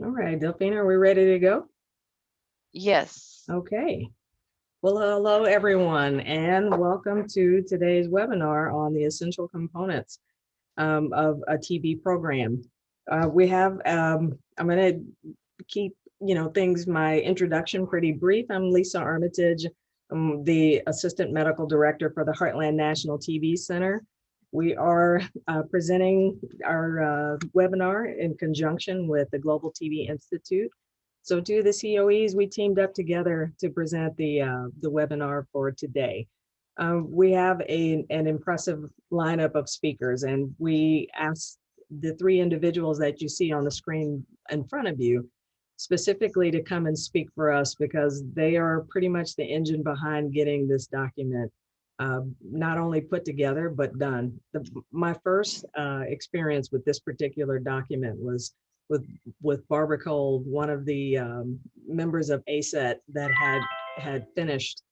All right, Delphine, are we ready to go? Yes. Okay. Well, hello everyone, and welcome to today's webinar on the essential components of a TB program. I'm going to keep, things, my introduction pretty brief. I'm Lisa Armitage. I'm the Assistant Medical Director for the Heartland National TB Center. We are presenting our webinar in conjunction with the Global TB Institute. So two of the COEs, we teamed up together to present the webinar for today. We have an impressive lineup of speakers, and we asked the three individuals that you see on the screen in front of you specifically to come and speak for us because they are pretty much the engine behind getting this document not only put together, but done. My first experience with this particular document was with, with Barbara Cole, one of the members of ASET that had finished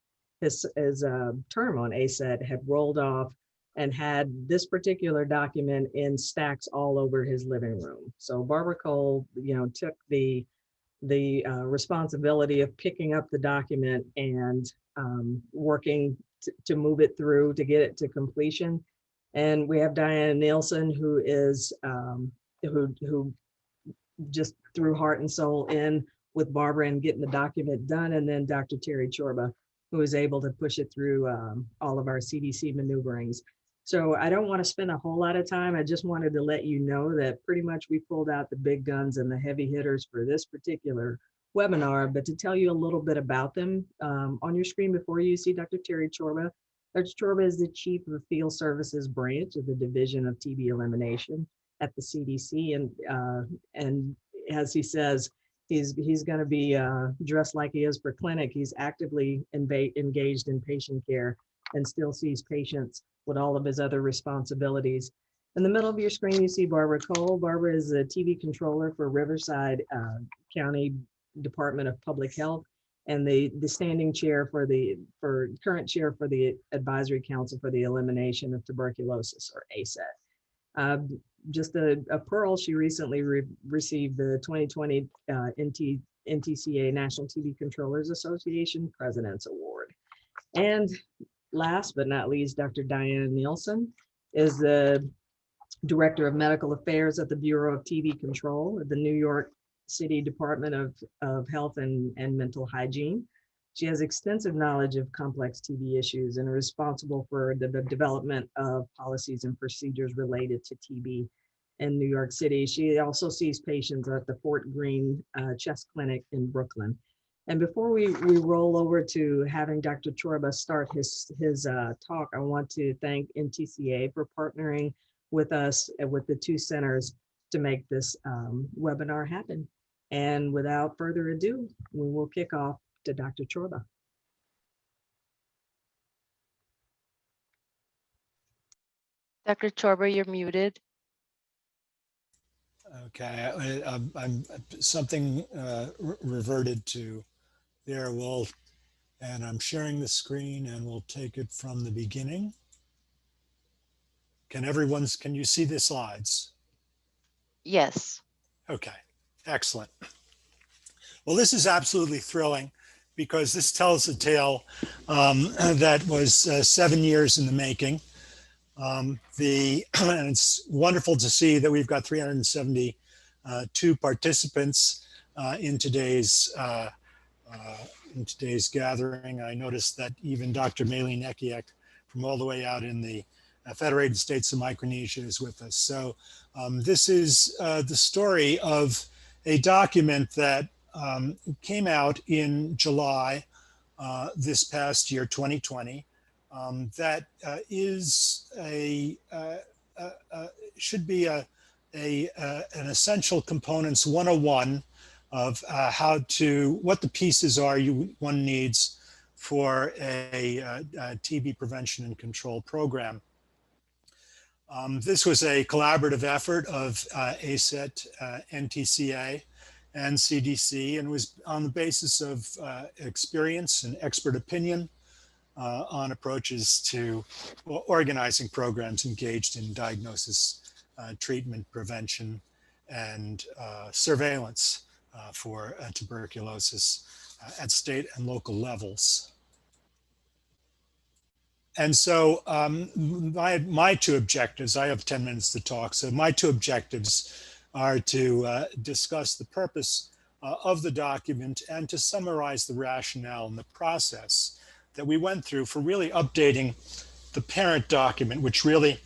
his term on ASET, had rolled off and had this particular document in stacks all over his living room. So Barbara Cole, took the responsibility of picking up the document and working to move it through to get it to completion. And we have Diana Nielsen, who is who just threw heart and soul in with Barbara and getting the document done. And then Dr. Terry Chorba, who was able to push it through all of our CDC maneuverings. So I don't want to spend a whole lot of time. I just wanted to let you know that pretty much we pulled out the big guns and the heavy hitters for this particular webinar, but to tell you a little bit about them, on your screen before you see Dr. Terry Chorba. Dr. Chorba is the Chief of the Field Services Branch of the Division of TB Elimination at the CDC, and as he says, he's going to be dressed like he is for clinic. He's actively engaged in patient care and still sees patients with all of his other responsibilities. In the middle of your screen, you see Barbara Cole. Barbara is a TB controller for Riverside County Department of Public Health and the standing chair for current chair for the Advisory Council for the Elimination of Tuberculosis, or ASET. Just a pearl, she recently received the 2020 NTCA National TB Controllers Association President's Award. And last but not least, Dr. Diana Nielsen is the Director of Medical Affairs at the Bureau of TB Control at the New York City Department of Health and Mental Hygiene. She has extensive knowledge of complex TB issues and is responsible for the development of policies and procedures related to TB in New York City. She also sees patients at the Fort Greene Chest Clinic in Brooklyn. And before we roll over to having Dr. Chorba start his talk, I want to thank NTCA for partnering with us and with the two centers to make this webinar happen. And without further ado, we will kick off to Dr. Chorba. Dr. Chorba, you're muted. Okay, I'm something reverted to there. And I'm sharing the screen and we'll take it from the beginning. Can you see the slides? Yes. Okay, excellent. Well, this is absolutely thrilling because this tells a tale that was 7 years in the making. And it's wonderful to see that we've got 372 participants in today's gathering. I noticed that even Dr. Maylene Ekiak from all the way out in the Federated States of Micronesia is with us. So this is the story of a document that came out in July this past year, 2020, that should be an essential components 101 of what the pieces are one needs for a TB prevention and control program. This was a collaborative effort of ASET, NTCA, and CDC, and was on the basis of experience and expert opinion on approaches to organizing programs engaged in diagnosis, treatment, prevention, and surveillance for tuberculosis at state and local levels. And so my two objectives, I have 10 minutes to talk, so my two objectives are to discuss the purpose of the document and to summarize the rationale and the process that we went through for really updating the parent document, which really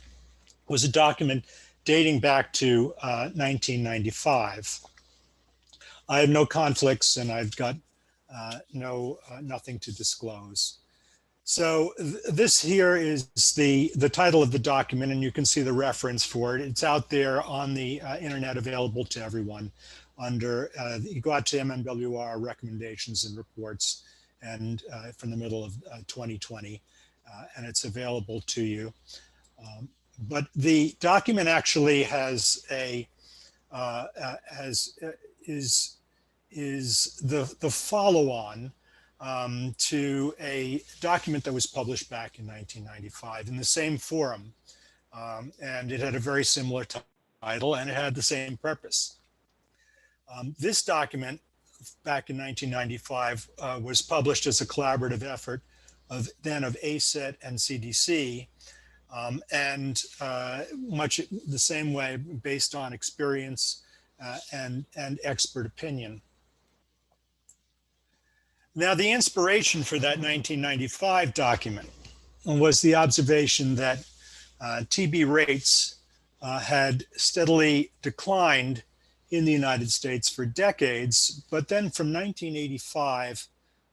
was a document dating back to 1995. I have no conflicts and I've got nothing to disclose. So this here is the title of the document, and you can see the reference for it. It's out there on the internet, available to everyone under, you go out to MNWR recommendations and reports, and from the middle of 2020, and it's available to you. But the document actually has a, is the follow-on to a document that was published back in 1995 in the same forum. And it had a very similar title and it had the same purpose. This document back in 1995 was published as a collaborative effort of ACET and CDC, and much the same way, based on experience and expert opinion. Now, the inspiration for that 1995 document was the observation that TB rates had steadily declined in the United States for decades, but then from 1985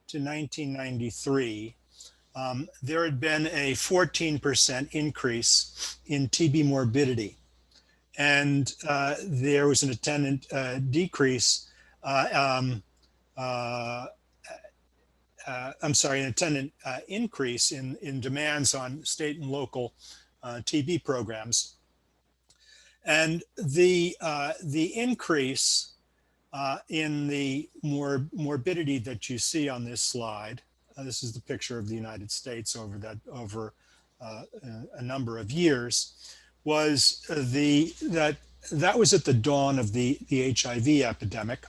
to 1993, there had been a 14% increase in TB morbidity. And there was an attendant decrease, an attendant increase in demands on state and local TB programs. And the increase in the morbidity that you see on this slide, this is the picture of the United States over a number of years, was that was at the dawn of the HIV epidemic.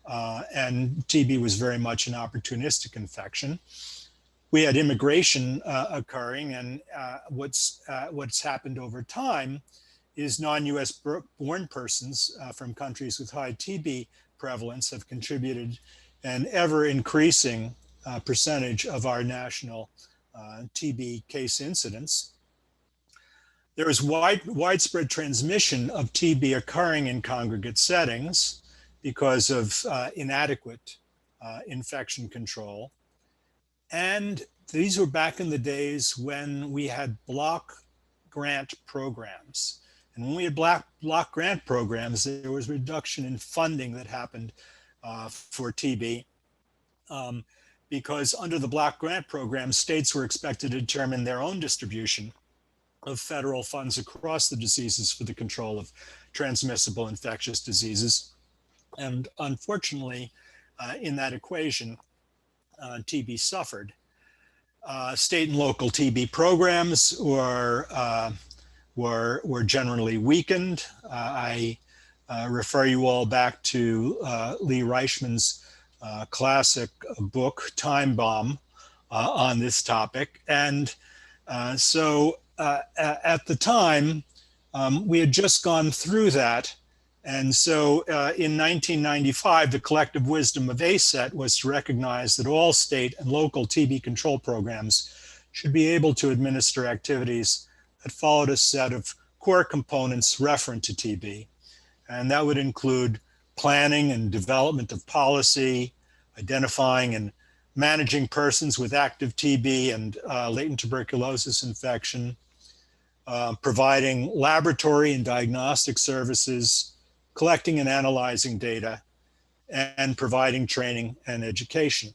And TB was very much an opportunistic infection. We had immigration occurring, and what's happened over time is non-US born persons from countries with high TB prevalence have contributed an ever increasing percentage of our national TB case incidence. There is widespread transmission of TB occurring in congregate settings because of inadequate infection control. And these were back in the days when we had block grant programs. And when we had block grant programs, there was reduction in funding that happened for TB because under the block grant program, states were expected to determine their own distribution of federal funds across the diseases for the control of transmissible infectious diseases. And unfortunately, in that equation, TB suffered. State and local TB programs were generally weakened. I refer you all back to Lee Reichman's classic book, Time Bomb, on this topic. And so at the time, we had just gone through that. And so in 1995, the collective wisdom of ACET was to recognize that all state and local TB control programs should be able to administer activities that followed a set of core components referent to TB. And that would include planning and development of policy, identifying and managing persons with active TB and latent tuberculosis infection, providing laboratory and diagnostic services, collecting and analyzing data, and providing training and education.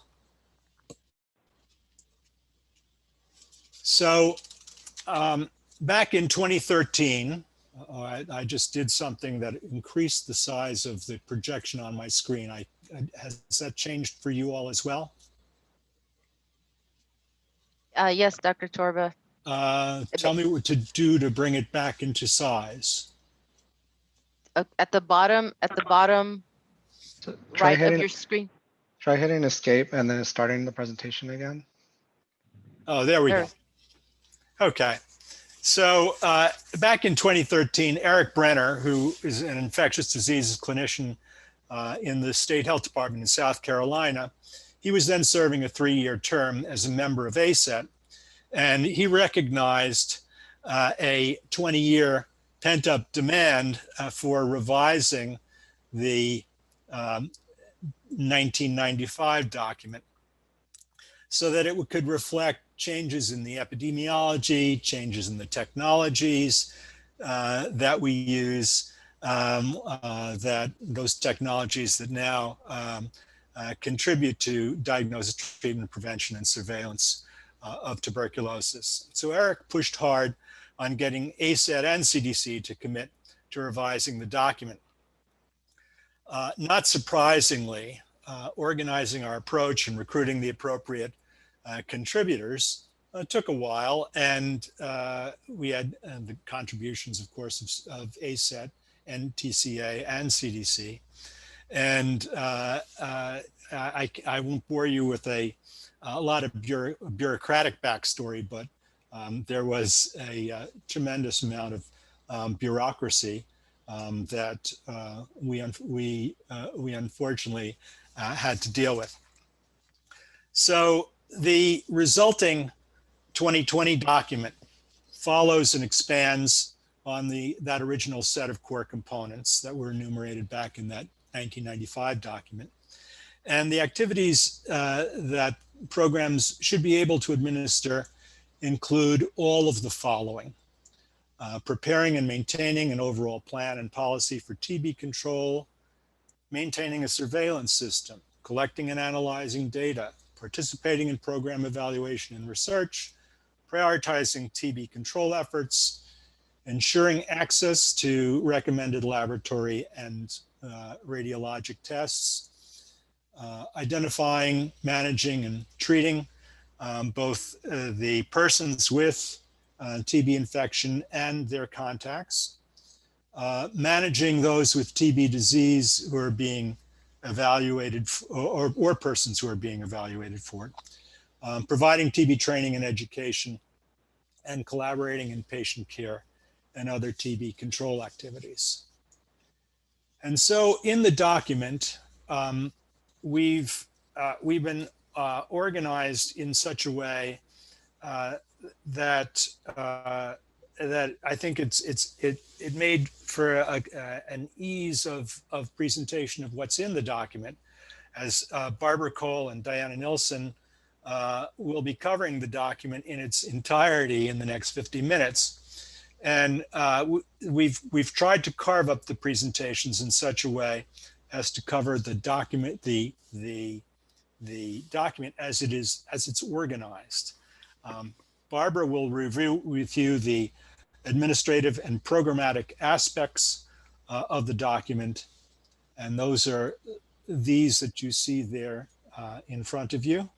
So back in 2013, I just did something that increased the size of the projection on my screen. Has that changed for you all as well? Yes, Dr. Torba. Tell me what to do to bring it back into size. At the bottom, So right of your screen. try hitting escape and then starting the presentation again. Oh, there we There. go. Okay. So back in 2013, Eric Brenner, who is an infectious diseases clinician in the State Health Department in South Carolina, he was then serving a 3-year term as a member of ASET, and he recognized a 20-year pent-up demand for revising the 1995 document so that it could reflect changes in the epidemiology, changes in the technologies that we use, that those technologies that now contribute to diagnosis, treatment, prevention, and surveillance of tuberculosis. So Eric pushed hard on getting ASET and CDC to commit to revising the document. Not surprisingly, organizing our approach and recruiting the appropriate contributors took a while, and we had the contributions, of course, of ASET and TCA and CDC. And I won't bore you with a lot of bureaucratic backstory, but there was a tremendous amount of bureaucracy that we unfortunately had to deal with. So the resulting 2020 document follows and expands on that original set of core components that were enumerated back in that 1995 document. And the activities that programs should be able to administer include all of the following: preparing and maintaining an overall plan and policy for TB control, maintaining a surveillance system, collecting and analyzing data, participating in program evaluation and research, prioritizing TB control efforts, ensuring access to recommended laboratory and radiologic tests, identifying, managing, and treating both the persons with TB infection and their contacts, managing those with TB disease who are being evaluated or persons who are being evaluated for it, providing TB training and education, and collaborating in patient care and other TB control activities. And so in the document, we've been organized in such a way that I think it made for an ease of presentation of what's in the document, as Barbara Cole and Diana Nilsson will be covering the document in its entirety in the next 50 minutes. And we've tried to carve up the presentations in such a way as to cover the document, the document as it's organized. Barbara will review with you the administrative and programmatic aspects of the document, and those are these that you see there in front of you.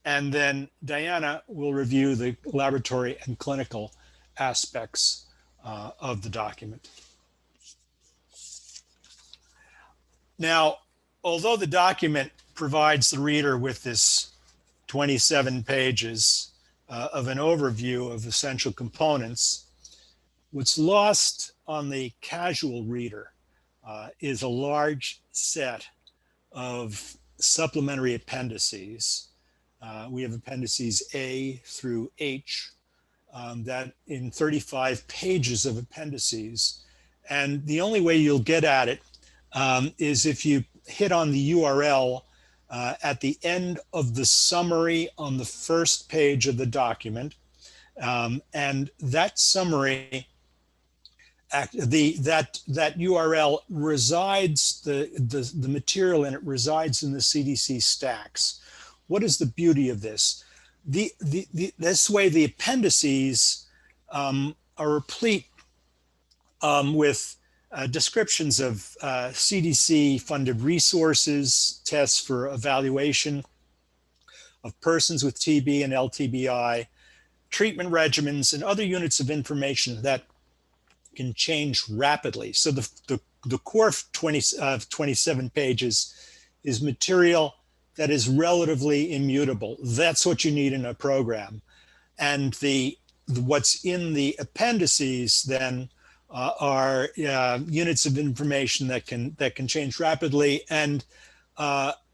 And then Diana will review the laboratory and clinical aspects of the document. Now, although the document provides the reader with this 27 pages of an overview of essential components, what's lost on the casual reader is a large set of supplementary appendices. We have appendices A through H that in 35 pages of appendices. And the only way you'll get at it is if you hit on the URL at the end of the summary on the first page of the document. And that summary, that URL resides, the material in it resides in the CDC stacks. What is the beauty of this? This way the appendices are replete with descriptions of CDC funded resources, tests for evaluation of persons with TB and LTBI, treatment regimens, and other units of information that can change rapidly. So the core 27 pages is material that is relatively immutable. That's what you need in a program. And what's in the appendices then are units of information that can change rapidly. And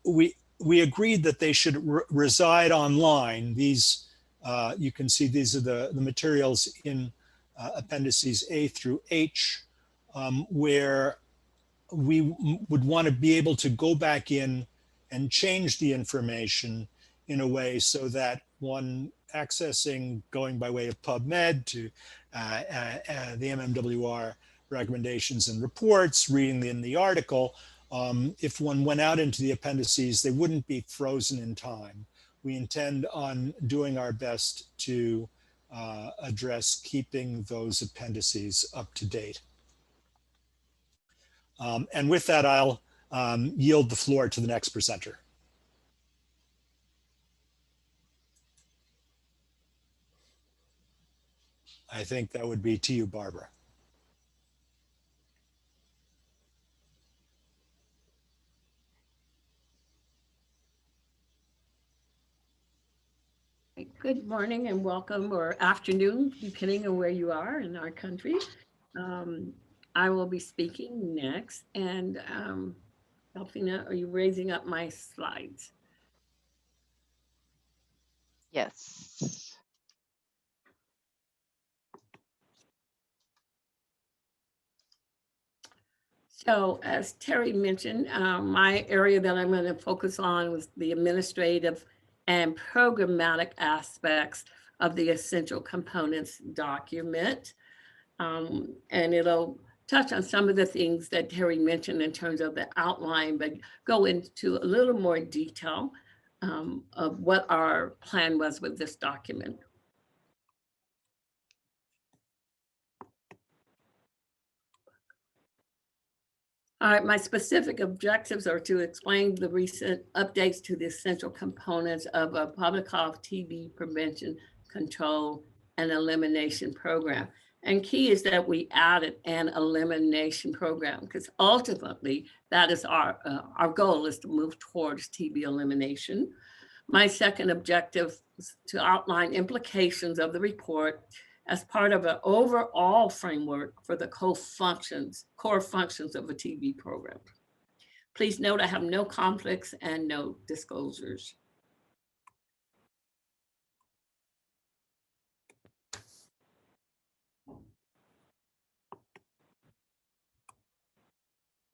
we agreed that they should reside online. These you can see these are the materials in appendices A through H, where we would want to be able to go back in and change the information in a way so that one accessing, going by way of PubMed to the MMWR recommendations and reports, reading in the article, if one went out into the appendices, they wouldn't be frozen in time. We intend on doing our best to address keeping those appendices up to date. And with that, I'll yield the floor to the next presenter. I think that would be to you, Barbara. Good morning and welcome, or afternoon, depending on where you are in our country. I will be speaking next, and Delphina, are you raising up my slides? Yes. So as Terry mentioned, my area that I'm going to focus on was the administrative and programmatic aspects of the essential components document. And it'll touch on some of the things that Terry mentioned in terms of the outline, but go into a little more detail of what our plan was with this document. All right, my specific objectives are to explain the recent updates to the essential components of a public health TB prevention, control, and elimination program. And key is that we added an elimination program, because ultimately that is our goal is to move towards TB elimination. My second objective is to outline implications of the report as part of an overall framework for the core functions of a TB program. Please note I have no conflicts and no disclosures.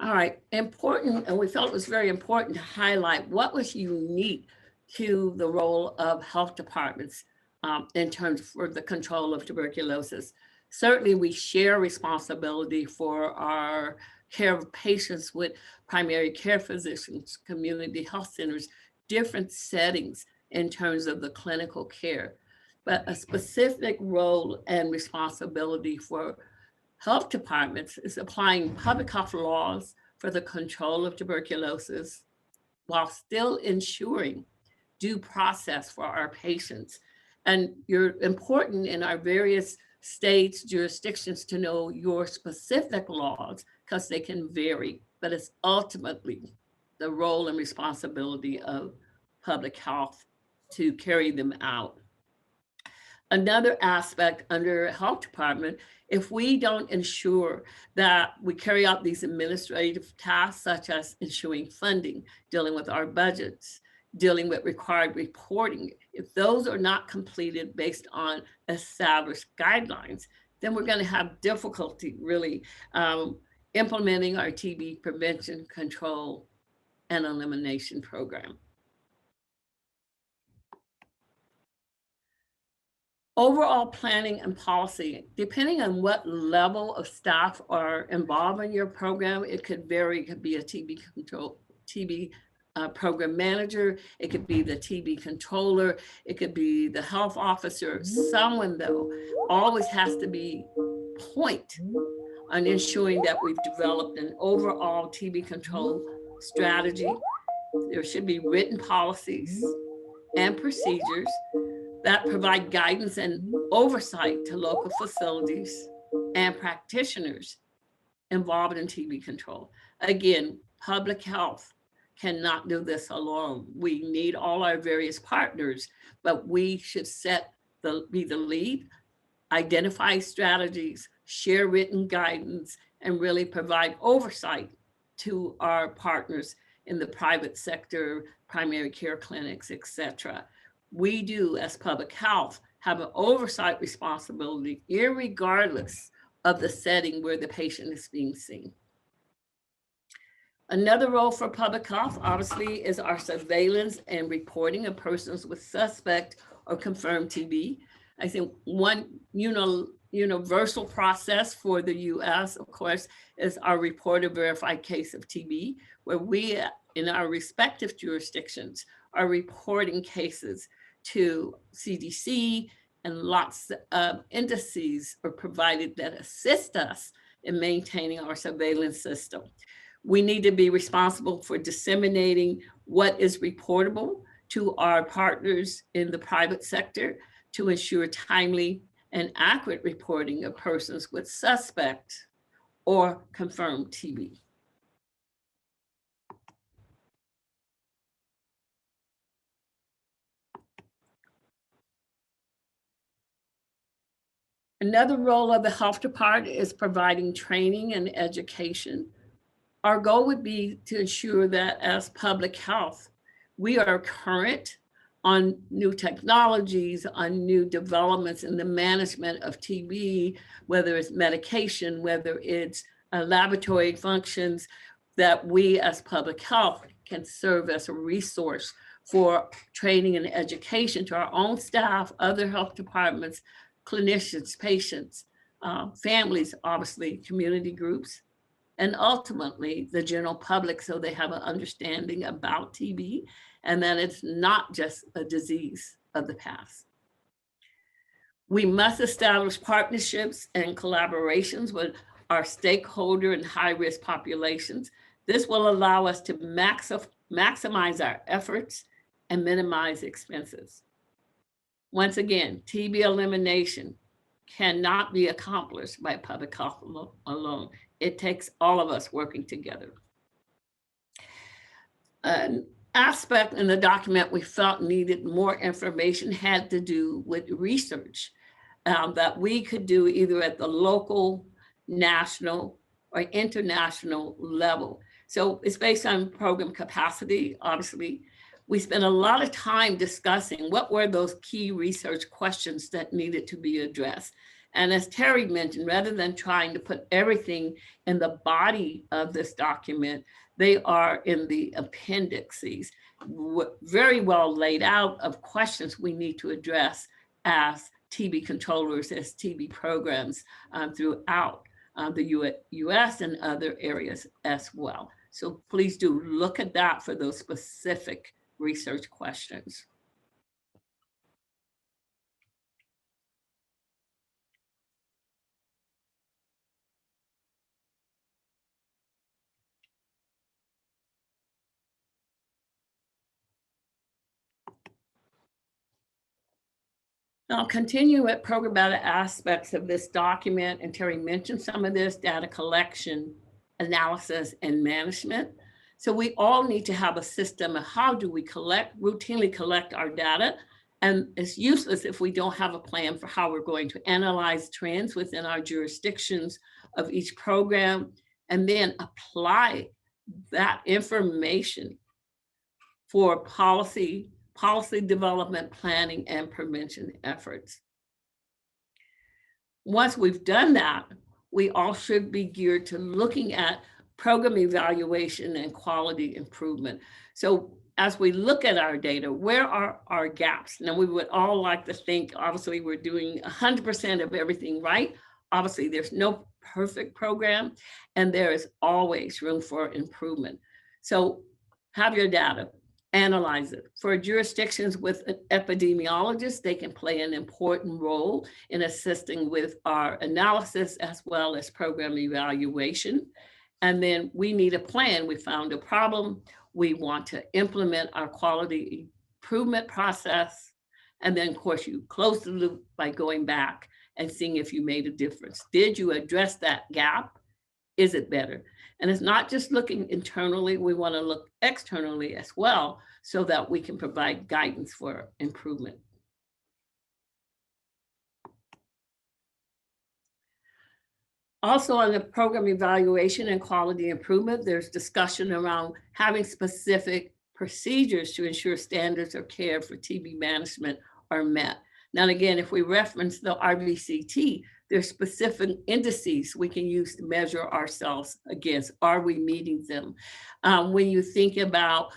All right, important, and we felt it was very important to highlight what was unique to the role of health departments in terms for the control of tuberculosis. Certainly, we share responsibility for our care of patients with primary care physicians, community health centers, different settings in terms of the clinical care, but a specific role and responsibility for health departments is applying public health laws for the control of tuberculosis while still ensuring due process for our patients. And you're important in our various states, jurisdictions to know your specific laws because they can vary, but it's ultimately the role and responsibility of public health to carry them out. Another aspect under health department, if we don't ensure that we carry out these administrative tasks, such as ensuring funding, dealing with our budgets, dealing with required reporting, if those are not completed based on established guidelines, then we're going to have difficulty really implementing our TB prevention, control, and elimination program. Overall planning and policy, depending on what level of staff are involved in your program, it could vary. It could be a TB program manager. It could be the TB controller. It could be the health officer. Someone, though, always has to be point on ensuring that we've developed an overall TB control strategy. There should be written policies and procedures that provide guidance and oversight to local facilities and practitioners involved in TB control. Again, public health cannot do this alone. We need all our various partners, but we should be the lead, identify strategies, share written guidance, and really provide oversight to our partners in the private sector, primary care clinics, et cetera. We do, as public health, have an oversight responsibility, irregardless of the setting where the patient is being seen. Another role for public health, obviously, is our surveillance and reporting of persons with suspect or confirmed TB. I think one universal process for the US, of course, is our report of verified case of TB, where we, in our respective jurisdictions, are reporting cases to CDC, and lots of indices are provided that assist us in maintaining our surveillance system. We need to be responsible for disseminating what is reportable to our partners in the private sector to ensure timely and accurate reporting of persons with suspect or confirmed TB. Another role of the health department is providing training and education. Our goal would be to ensure that as public health, we are current on new technologies, on new developments in the management of TB, whether it's medication, whether it's laboratory functions, that we as public health can serve as a resource for training and education to our own staff, other health departments, clinicians, patients, families, obviously, community groups, and ultimately the general public, so they have an understanding about TB and that it's not just a disease of the past. We must establish partnerships and collaborations with our stakeholder and high-risk populations. This will allow us to maximize our efforts and minimize expenses. Once again, TB elimination cannot be accomplished by public health alone. It takes all of us working together. An aspect in the document we felt needed more information had to do with research that we could do either at the local, national, or international level. So it's based on program capacity, obviously. We spent a lot of time discussing what were those key research questions that needed to be addressed. And as Terry mentioned, rather than trying to put everything in the body of this document, they are in the appendices, very well laid out of questions we need to address as TB controllers, as TB programs throughout the US and other areas as well. So please do look at that for those specific research questions. I'll continue with programmatic aspects of this document, and Terry mentioned some of this: data collection, analysis, and management. So we all need to have a system of how do we routinely collect our data. And it's useless if we don't have a plan for how we're going to analyze trends within our jurisdictions of each program, and then apply that information for policy development, planning, and prevention efforts. Once we've done that, we all should be geared to looking at program evaluation and quality improvement. So as we look at our data, where are our gaps? Now, we would all like to think, obviously, we're doing 100% of everything right. Obviously, there's no perfect program, and there is always room for improvement. So have your data, analyze it. For jurisdictions with epidemiologists, they can play an important role in assisting with our analysis as well as program evaluation. And then we need a plan. We found a problem. We want to implement our quality improvement process. And then, of course, you close the loop by going back and seeing if you made a difference. Did you address that gap? is it better? And it's not just looking internally, we want to look externally as well so that we can provide guidance for improvement. Also on the program evaluation and quality improvement, there's discussion around having specific procedures to ensure standards of care for TB management are met. Now, again, if we reference the RVCT, there's specific indices we can use to measure ourselves against. Are we meeting them? When you think about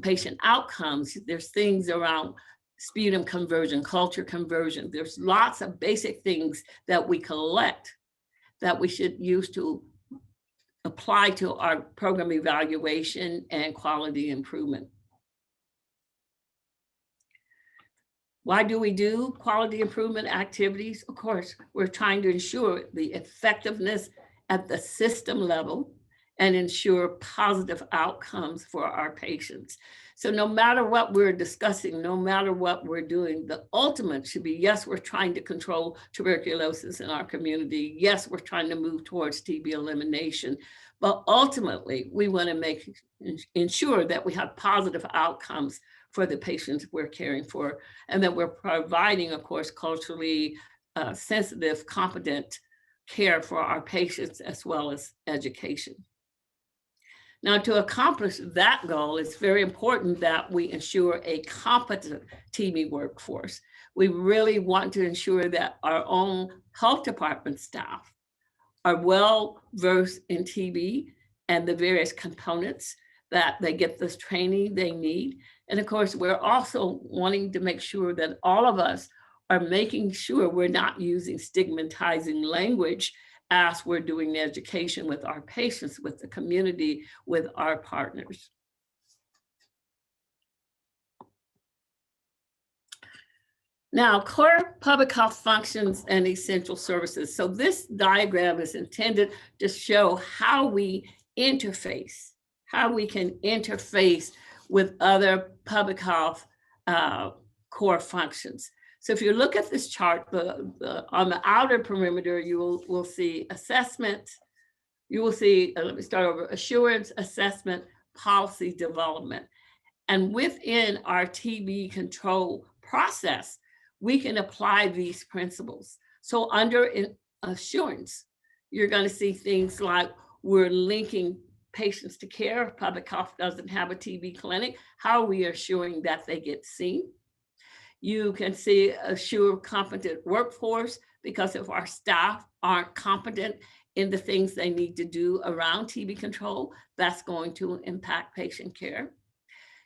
patient outcomes, there's things around sputum conversion, culture conversion. There's lots of basic things that we collect that we should use to apply to our program evaluation and quality improvement. Why do we do quality improvement activities? Of course, we're trying to ensure the effectiveness at the system level and ensure positive outcomes for our patients. So no matter what we're discussing, no matter what we're doing, the ultimate should be, yes, we're trying to control tuberculosis in our community. Yes, we're trying to move towards TB elimination. But ultimately, we want to ensure that we have positive outcomes for the patients we're caring for, and that we're providing, of course, culturally sensitive, competent care for our patients as well as education. Now, to accomplish that goal, it's very important that we ensure a competent TB workforce. We really want to ensure that our own health department staff are well versed in TB and the various components, that they get this training they need. And of course, we're also wanting to make sure that all of us are making sure we're not using stigmatizing language as we're doing the education with our patients, with the community, with our partners. Now, core public health functions and essential services. So this diagram is intended to show how we interface, how we can interface with other public health core functions. So if you look at this chart, on the outer perimeter, you will see assessment. You will see, let me start over, assurance, assessment, policy development. And within our TB control process, we can apply these principles. So under assurance, you're going to see things like we're linking patients to care. If public health doesn't have a TB clinic, how are we assuring that they get seen? You can see assure competent workforce, because if our staff aren't competent in the things they need to do around TB control, that's going to impact patient care.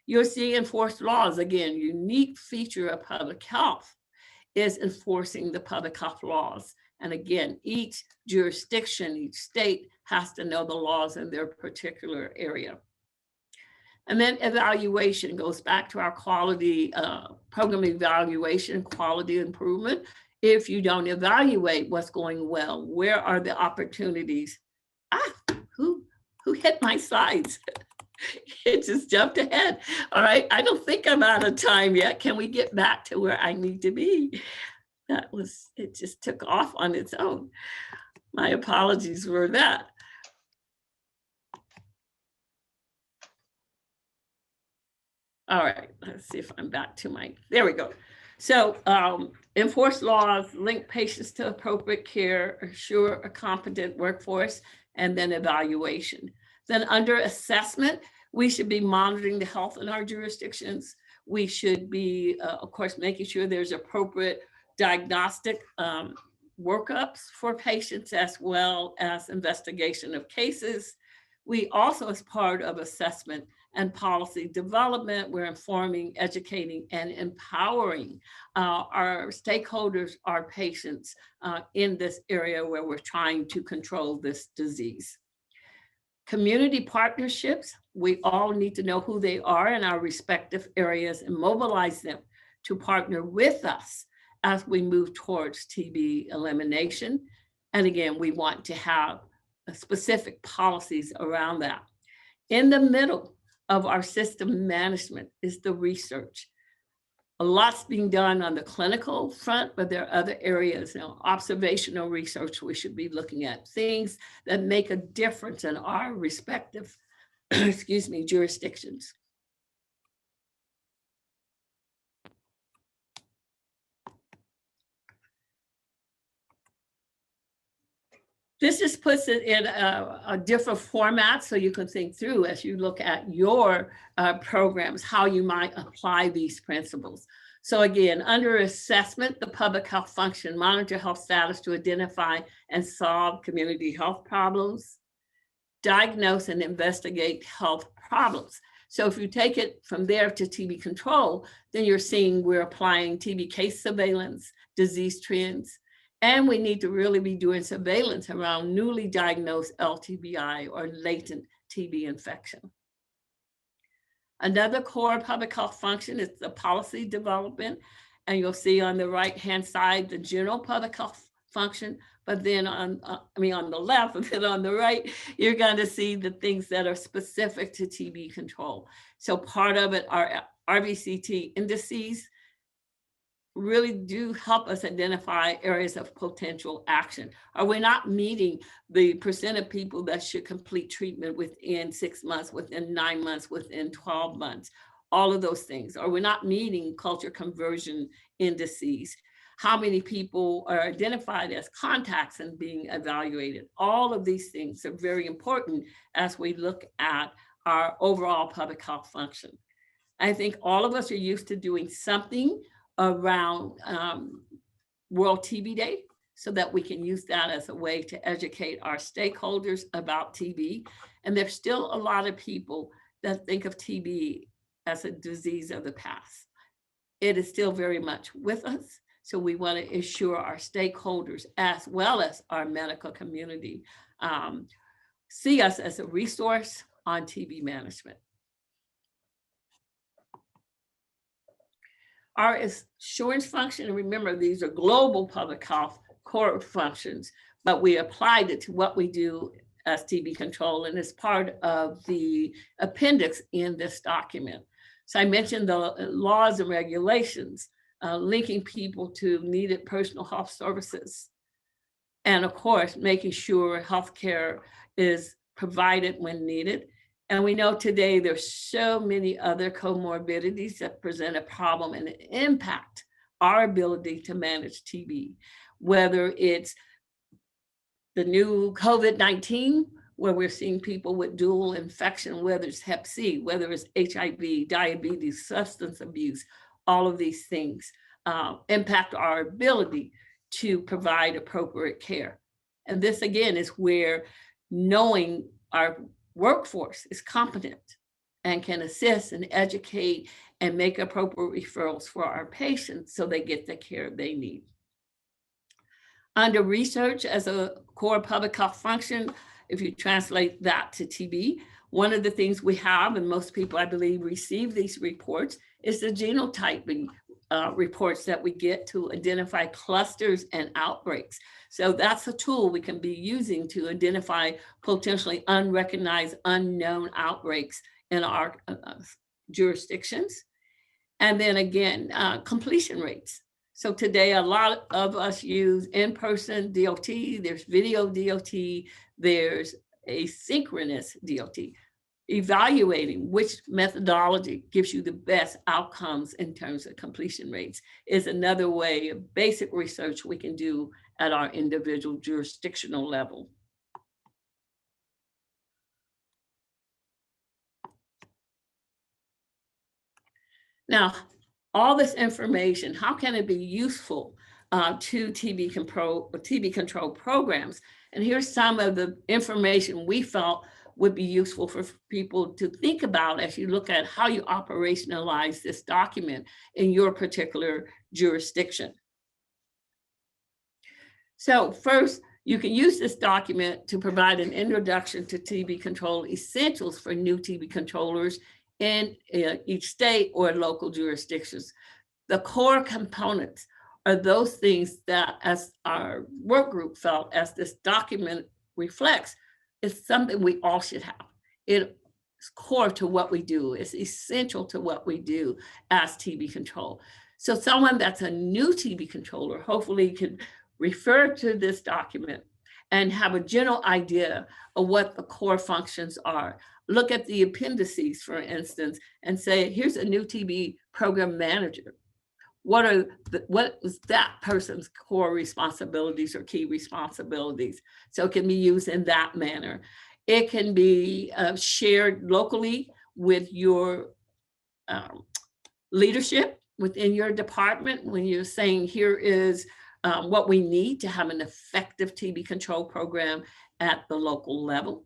You'll see enforced laws. Again, unique feature of public health is enforcing the public health laws. And again, each jurisdiction, each state has to know the laws in their particular area. And then evaluation goes back to our quality program evaluation, quality improvement. If you don't evaluate what's going well, where are the opportunities? Who hit my slides? It just jumped ahead. All right, I don't think I'm out of time yet. Can we get back to where I need to be? It just took off on its own. My apologies for that. All right, let's see if I'm back to there we go. So enforce laws, link patients to appropriate care, assure a competent workforce, and then evaluation. Then under assessment, we should be monitoring the health in our jurisdictions. We should be, of course, making sure there's appropriate diagnostic workups for patients, as well as investigation of cases. We also, as part of assessment and policy development, we're informing, educating, and empowering our stakeholders, our patients in this area where we're trying to control this disease. Community partnerships, we all need to know who they are in our respective areas and mobilize them to partner with us as we move towards TB elimination. And again, we want to have specific policies around that. In the middle of our system management is the research. A lot's being done on the clinical front, but there are other areas, observational research we should be looking at, things that make a difference in our respective, excuse me, jurisdictions. This just puts it in a different format so you can think through as you look at your programs, how you might apply these principles. So again, under assessment, the public health function, monitor health status to identify and solve community health problems, diagnose and investigate health problems. So if you take it from there to TB control, then you're seeing we're applying TB case surveillance, disease trends, and we need to really be doing surveillance around newly diagnosed LTBI or latent TB infection. Another core public health function is the policy development. And you'll see on the right-hand side, the general public health function, but then on the left, and then on the right, you're going to see the things that are specific to TB control. So part of it are RVCT indices, really do help us identify areas of potential action. Are we not meeting the percent of people that should complete treatment within 6 months, within 9 months, within 12 months? All of those things. Are we not meeting culture conversion indices? How many people are identified as contacts and being evaluated? All of these things are very important as we look at our overall public health function. I think all of us are used to doing something around World TB Day so that we can use that as a way to educate our stakeholders about TB. And there's still a lot of people that think of TB as a disease of the past. It is still very much with us. So we want to ensure our stakeholders as well as our medical community see us as a resource on TB management. Our assurance function, and remember, these are global public health core functions, but we applied it to what we do as TB control, and it's part of the appendix in this document. So I mentioned the laws and regulations, linking people to needed personal health services, and of course, making sure healthcare is provided when needed. And we know today there's so many other comorbidities that present a problem and impact our ability to manage TB, whether it's the new COVID-19, where we're seeing people with dual infection, whether it's Hep C, whether it's HIV, diabetes, substance abuse, all of these things impact our ability to provide appropriate care. And this again is where knowing our workforce is competent and can assist and educate and make appropriate referrals for our patients so they get the care they need. Under research as a core public health function, if you translate that to TB, one of the things we have, and most people I believe receive these reports, is the genotyping reports that we get to identify clusters and outbreaks. So that's a tool we can be using to identify potentially unrecognized, unknown outbreaks in our jurisdictions. And then again, completion rates. So today, a lot of us use in-person DOT, there's video DOT, there's asynchronous DOT. Evaluating which methodology gives you the best outcomes in terms of completion rates is another way of basic research we can do at our individual jurisdictional level. Now, all this information, how can it be useful to TB control programs? And here's some of the information we felt would be useful for people to think about as you look at how you operationalize this document in your particular jurisdiction. So first, you can use this document to provide an introduction to TB control essentials for new TB controllers in each state or local jurisdictions. The core components are those things that, as our work group felt, as this document reflects, is something we all should have. It's core to what we do. It's essential to what we do as TB control. So someone that's a new TB controller hopefully can refer to this document and have a general idea of what the core functions are. Look at the appendices, for instance, and say, here's a new TB program manager. What is that person's core responsibilities or key responsibilities? So it can be used in that manner. It can be shared locally with your leadership within your department when you're saying, here is what we need to have an effective TB control program at the local level.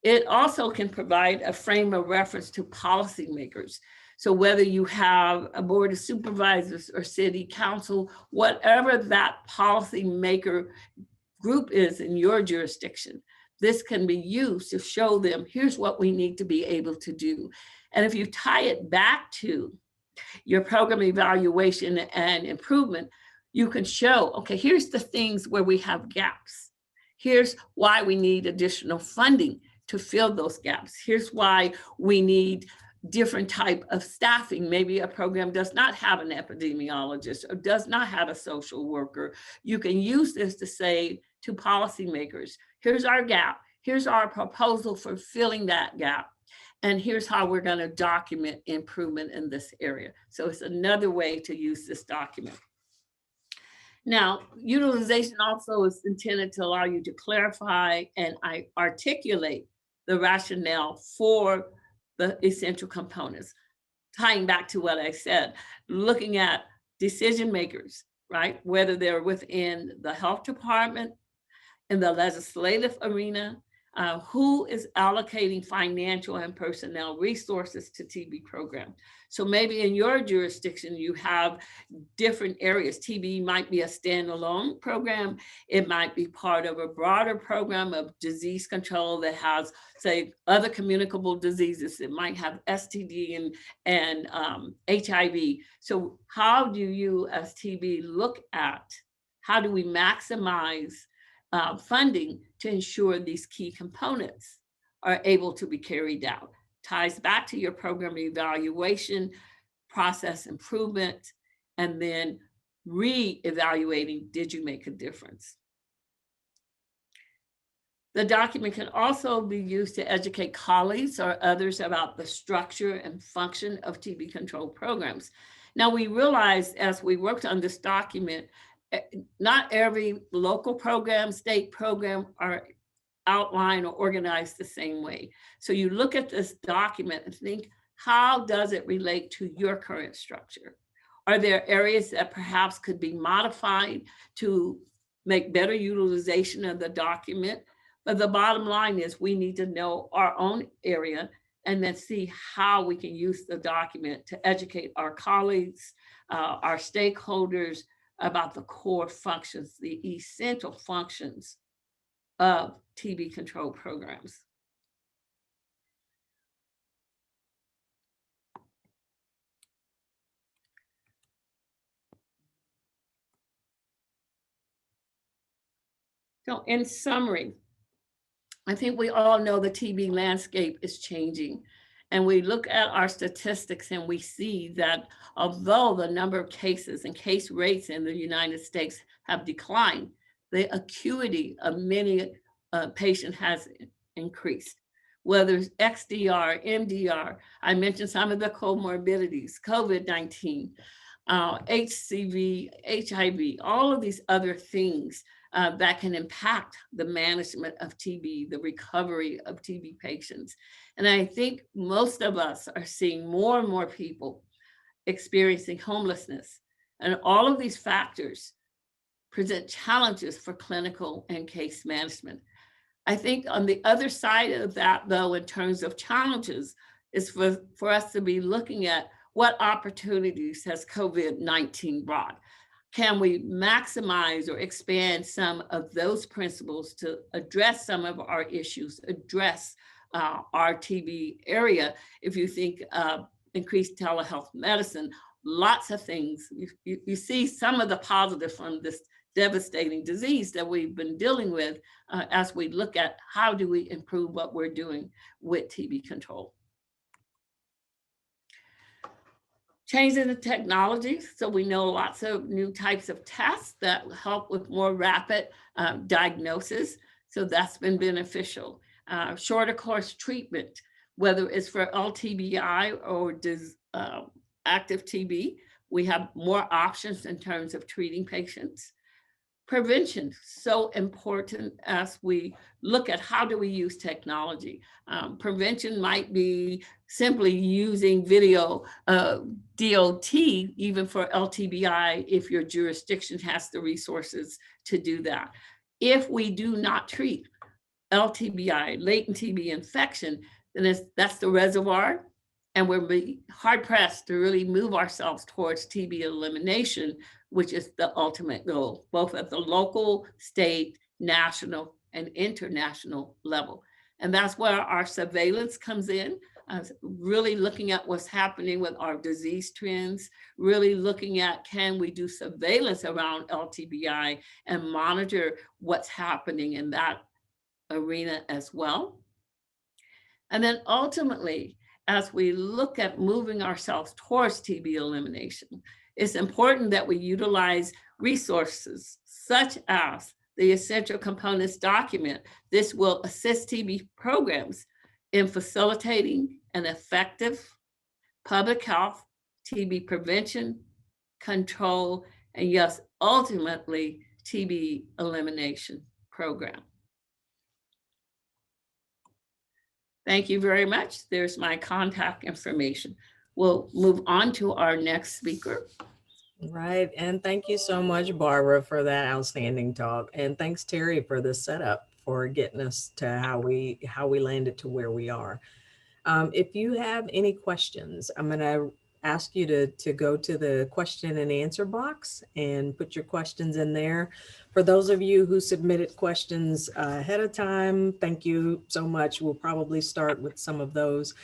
It also can provide a frame of reference to policymakers. So whether you have a board of supervisors or city council, whatever that policymaker group is in your jurisdiction, this can be used to show them, here's what we need to be able to do. And if you tie it back to your program evaluation and improvement, you can show, okay, here's the things where we have gaps. Here's why we need additional funding to fill those gaps. Here's why we need different type of staffing. Maybe a program does not have an epidemiologist or does not have a social worker. You can use this to say to policymakers, here's our gap. Here's our proposal for filling that gap. And here's how we're going to document improvement in this area. So it's another way to use this document. Now, utilization also is intended to allow you to clarify and articulate the rationale for the essential components. Tying back to what I said, looking at decision makers, right? Whether they're within the health department, in the legislative arena, who is allocating financial and personnel resources to TB program. So maybe in your jurisdiction, you have different areas. TB might be a standalone program. It might be part of a broader program of disease control that has, say, other communicable diseases. It might have STD and HIV. So how do you as TB look at, how do we maximize funding to ensure these key components are able to be carried out? Ties back to your program evaluation, process improvement, and then re-evaluating, did you make a difference? The document can also be used to educate colleagues or others about the structure and function of TB control programs. Now, we realized as we worked on this document, not every local program, state program are outlined or organized the same way. So you look at this document and think, how does it relate to your current structure? Are there areas that perhaps could be modified to make better utilization of the document? But the bottom line is we need to know our own area and then see how we can use the document to educate our colleagues, our stakeholders, about the core functions, the essential functions of TB control programs. So in summary, I think we all know the TB landscape is changing. And we look at our statistics and we see that although the number of cases and case rates in the United States have declined, the acuity of many patients has increased. Whether it's XDR, MDR, I mentioned some of the comorbidities, COVID-19, HCV, HIV, all of these other things that can impact the management of TB, the recovery of TB patients. And I think most of us are seeing more and more people experiencing homelessness. And all of these factors present challenges for clinical and case management. I think on the other side of that, though, in terms of challenges, is for us to be looking at what opportunities has COVID-19 brought. Can we maximize or expand some of those principles to address some of our issues, address our TB area? If you think increased telehealth medicine, lots of things. You see some of the positive from this devastating disease that we've been dealing with as we look at how do we improve what we're doing with TB control. Changing the technology, so we know lots of new types of tests that help with more rapid diagnosis. So that's been beneficial. Shorter course treatment, whether it's for LTBI or active TB, we have more options in terms of treating patients. Prevention, so important as we look at how do we use technology. Prevention might be simply using video DOT, even for LTBI, if your jurisdiction has the resources to do that. If we do not treat LTBI, latent TB infection, then that's the reservoir, and we're hard pressed to really move ourselves towards TB elimination, which is the ultimate goal, both at the local, state, national, and international level. And that's where our surveillance comes in, really looking at what's happening with our disease trends, really looking at, can we do surveillance around LTBI and monitor what's happening in that arena as well. And then ultimately, as we look at moving ourselves towards TB elimination, it's important that we utilize resources such as the Essential Components document. This will assist TB programs in facilitating an effective public health, TB prevention, control, and yes, ultimately, TB elimination program. Thank you very much. There's my contact information. We'll move on to our next speaker. Right. And thank you so much, Barbara, for that outstanding talk. And thanks, Terry, for the setup for getting us to how we landed to where we are. If you have any questions, I'm going to ask you to go to the question and answer box and put your questions in there. For those of you who submitted questions ahead of time, thank you so much. We'll probably start with some of those.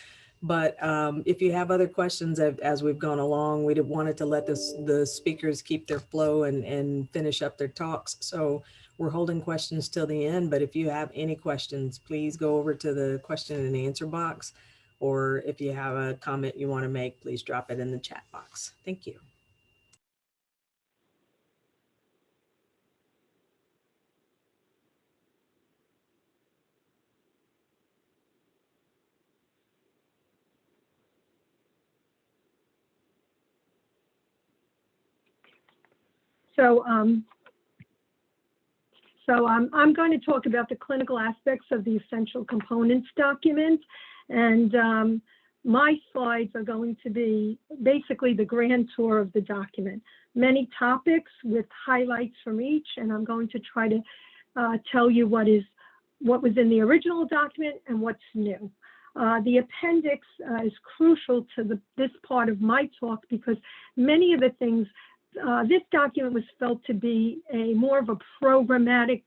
But if you have other questions as we've gone along, we wanted to let the speakers keep their flow and finish up their talks. So we're holding questions till the end. But if you have any questions, please go over to the question and answer box. Or if you have a comment you want to make, please drop it in the chat box. Thank you. So I'm going to talk about the clinical aspects of the Essential Components document. And my slides are going to be basically the grand tour of the document. Many topics with highlights from each, and I'm going to try to tell you what was in the original document and what's new. The appendix is crucial to this part of my talk because many of the things, this document was felt to be more of a programmatic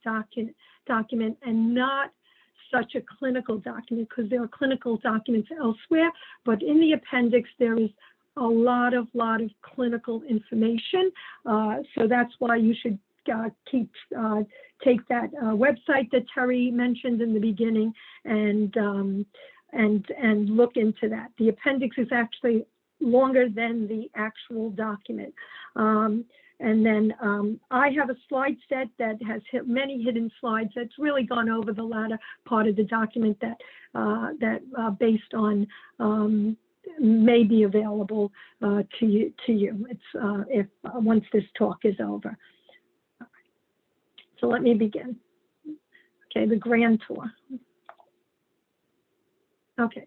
document and not such a clinical document, because there are clinical documents elsewhere, but in the appendix there is a lot of clinical information. So that's why you should take that website that Terry mentioned in the beginning and look into that. The appendix is actually longer than the actual document. And then I have a slide set that has many hidden slides that's really gone over the latter part of the document that based on may be available to you. It's if once this talk is over. So let me begin. Okay, the grand tour. Okay.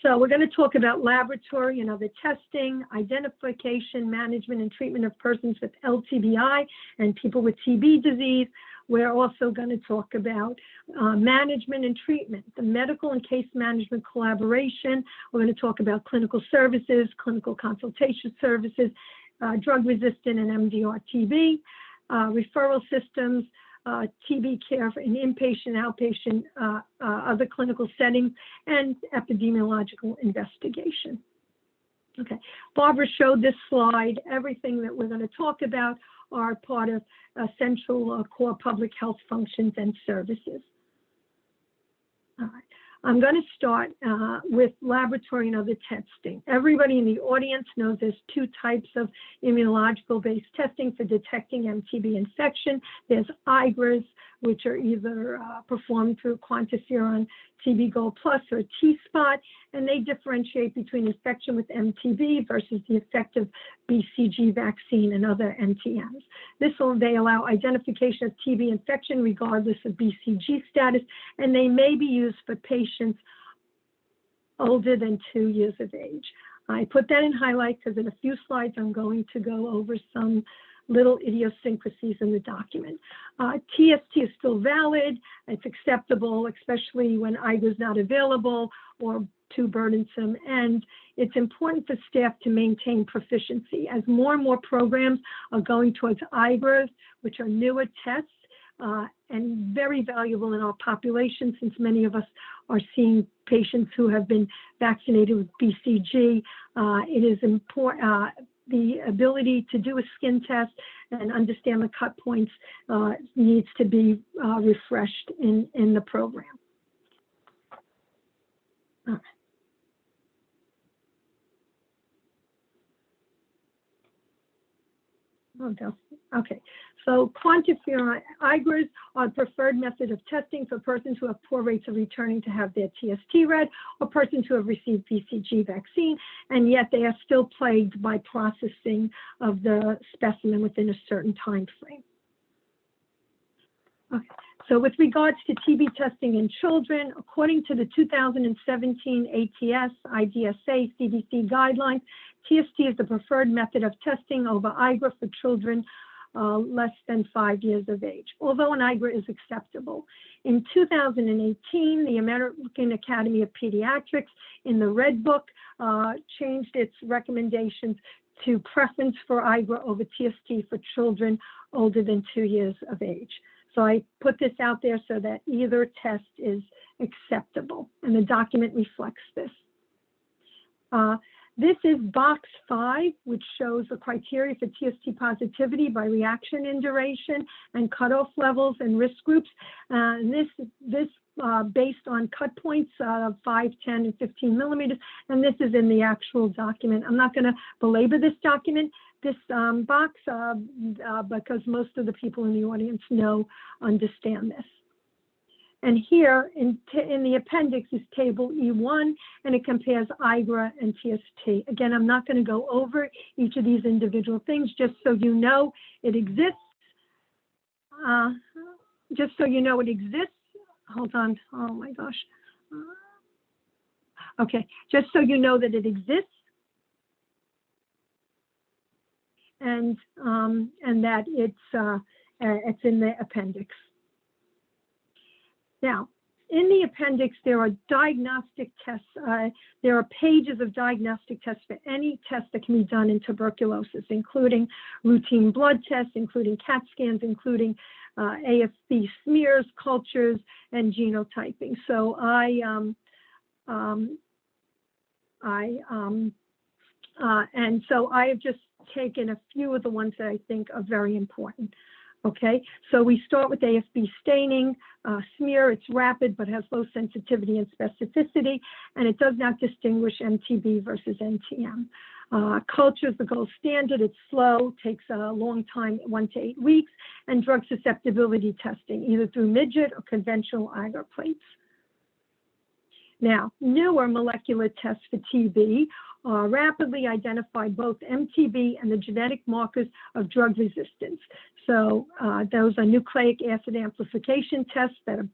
So we're going to talk about laboratory and other testing, identification, management, and treatment of persons with LTBI and people with TB disease. We're also going to talk about management and treatment, the medical and case management collaboration. We're going to talk about clinical services, clinical consultation services, drug-resistant and MDR TB, referral systems, TB care in inpatient, outpatient, other clinical settings, and epidemiological investigation. Okay, Barbara showed this slide. Everything that we're going to talk about are part of essential core public health functions and services. All I'm going to start with laboratory and other testing. Everybody in the audience knows there's two types of immunological-based testing for detecting MTB infection. There's IGRAs, which are either performed through QuantiFERON TB Gold Plus or T-Spot, and they differentiate between infection with MTB versus the effective BCG vaccine and other NTMs. They allow identification of TB infection regardless of BCG status, and they may be used for patients older than 2 years of age. I put that in highlight because in a few slides I'm going to go over some little idiosyncrasies in the document. TST is still valid. It's acceptable, especially when IGRA is not available or too burdensome. And it's important for staff to maintain proficiency as more and more programs are going towards IGRAs, which are newer tests and very valuable in our population, since many of us are seeing patients who have been vaccinated with BCG. It is important. The ability to do a skin test and understand the cut points needs to be refreshed in the program. All right. Okay, so QuantiFERON IGRAs are the preferred method of testing for persons who have poor rates of returning to have their TST read, or persons who have received BCG vaccine, and yet they are still plagued by processing of the specimen within a certain time frame. Okay. So with regards to TB testing in children, according to the 2017 ATS, IDSA, CDC guidelines, TST is the preferred method of testing over IGRA for children less than 5 years of age, although an IGRA is acceptable. In 2018, the American Academy of Pediatrics, in the Red Book, changed its recommendations to preference for IGRA over TST for children older than 2 years of age. So I put this out there so that either test is acceptable, and the document reflects this. This is box 5, which shows the criteria for TST positivity by reaction and duration and cutoff levels and risk groups. And this based on cut points of 5, 10, and 15 millimeters, and this is in the actual document. I'm not going to belabor this document, this box, because most of the people in the audience understand this. And here in the appendix is table E1, and it compares IGRA and TST. Again, I'm not going to go over each of these individual things, just so you know it exists. Just so you know it exists. Hold on. Oh my gosh. Okay, just so you know that it exists, and that it's in the appendix. Now, in the appendix, there are diagnostic tests. There are pages of diagnostic tests for any test that can be done in tuberculosis, including routine blood tests, including CAT scans, including AFB smears, cultures, and genotyping. So and so I have just taken a few of the ones that I think are very important. Okay, so we start with AFB staining, smear. It's rapid but has low sensitivity and specificity, and it does not distinguish MTB versus NTM. Culture is the gold standard. It's slow, takes a long time, 1 to 8 weeks, and drug susceptibility testing, either through midget or conventional agar plates. Now, newer molecular tests for TB rapidly identify both MTB and the genetic markers of drug resistance. So those are nucleic acid amplification tests that are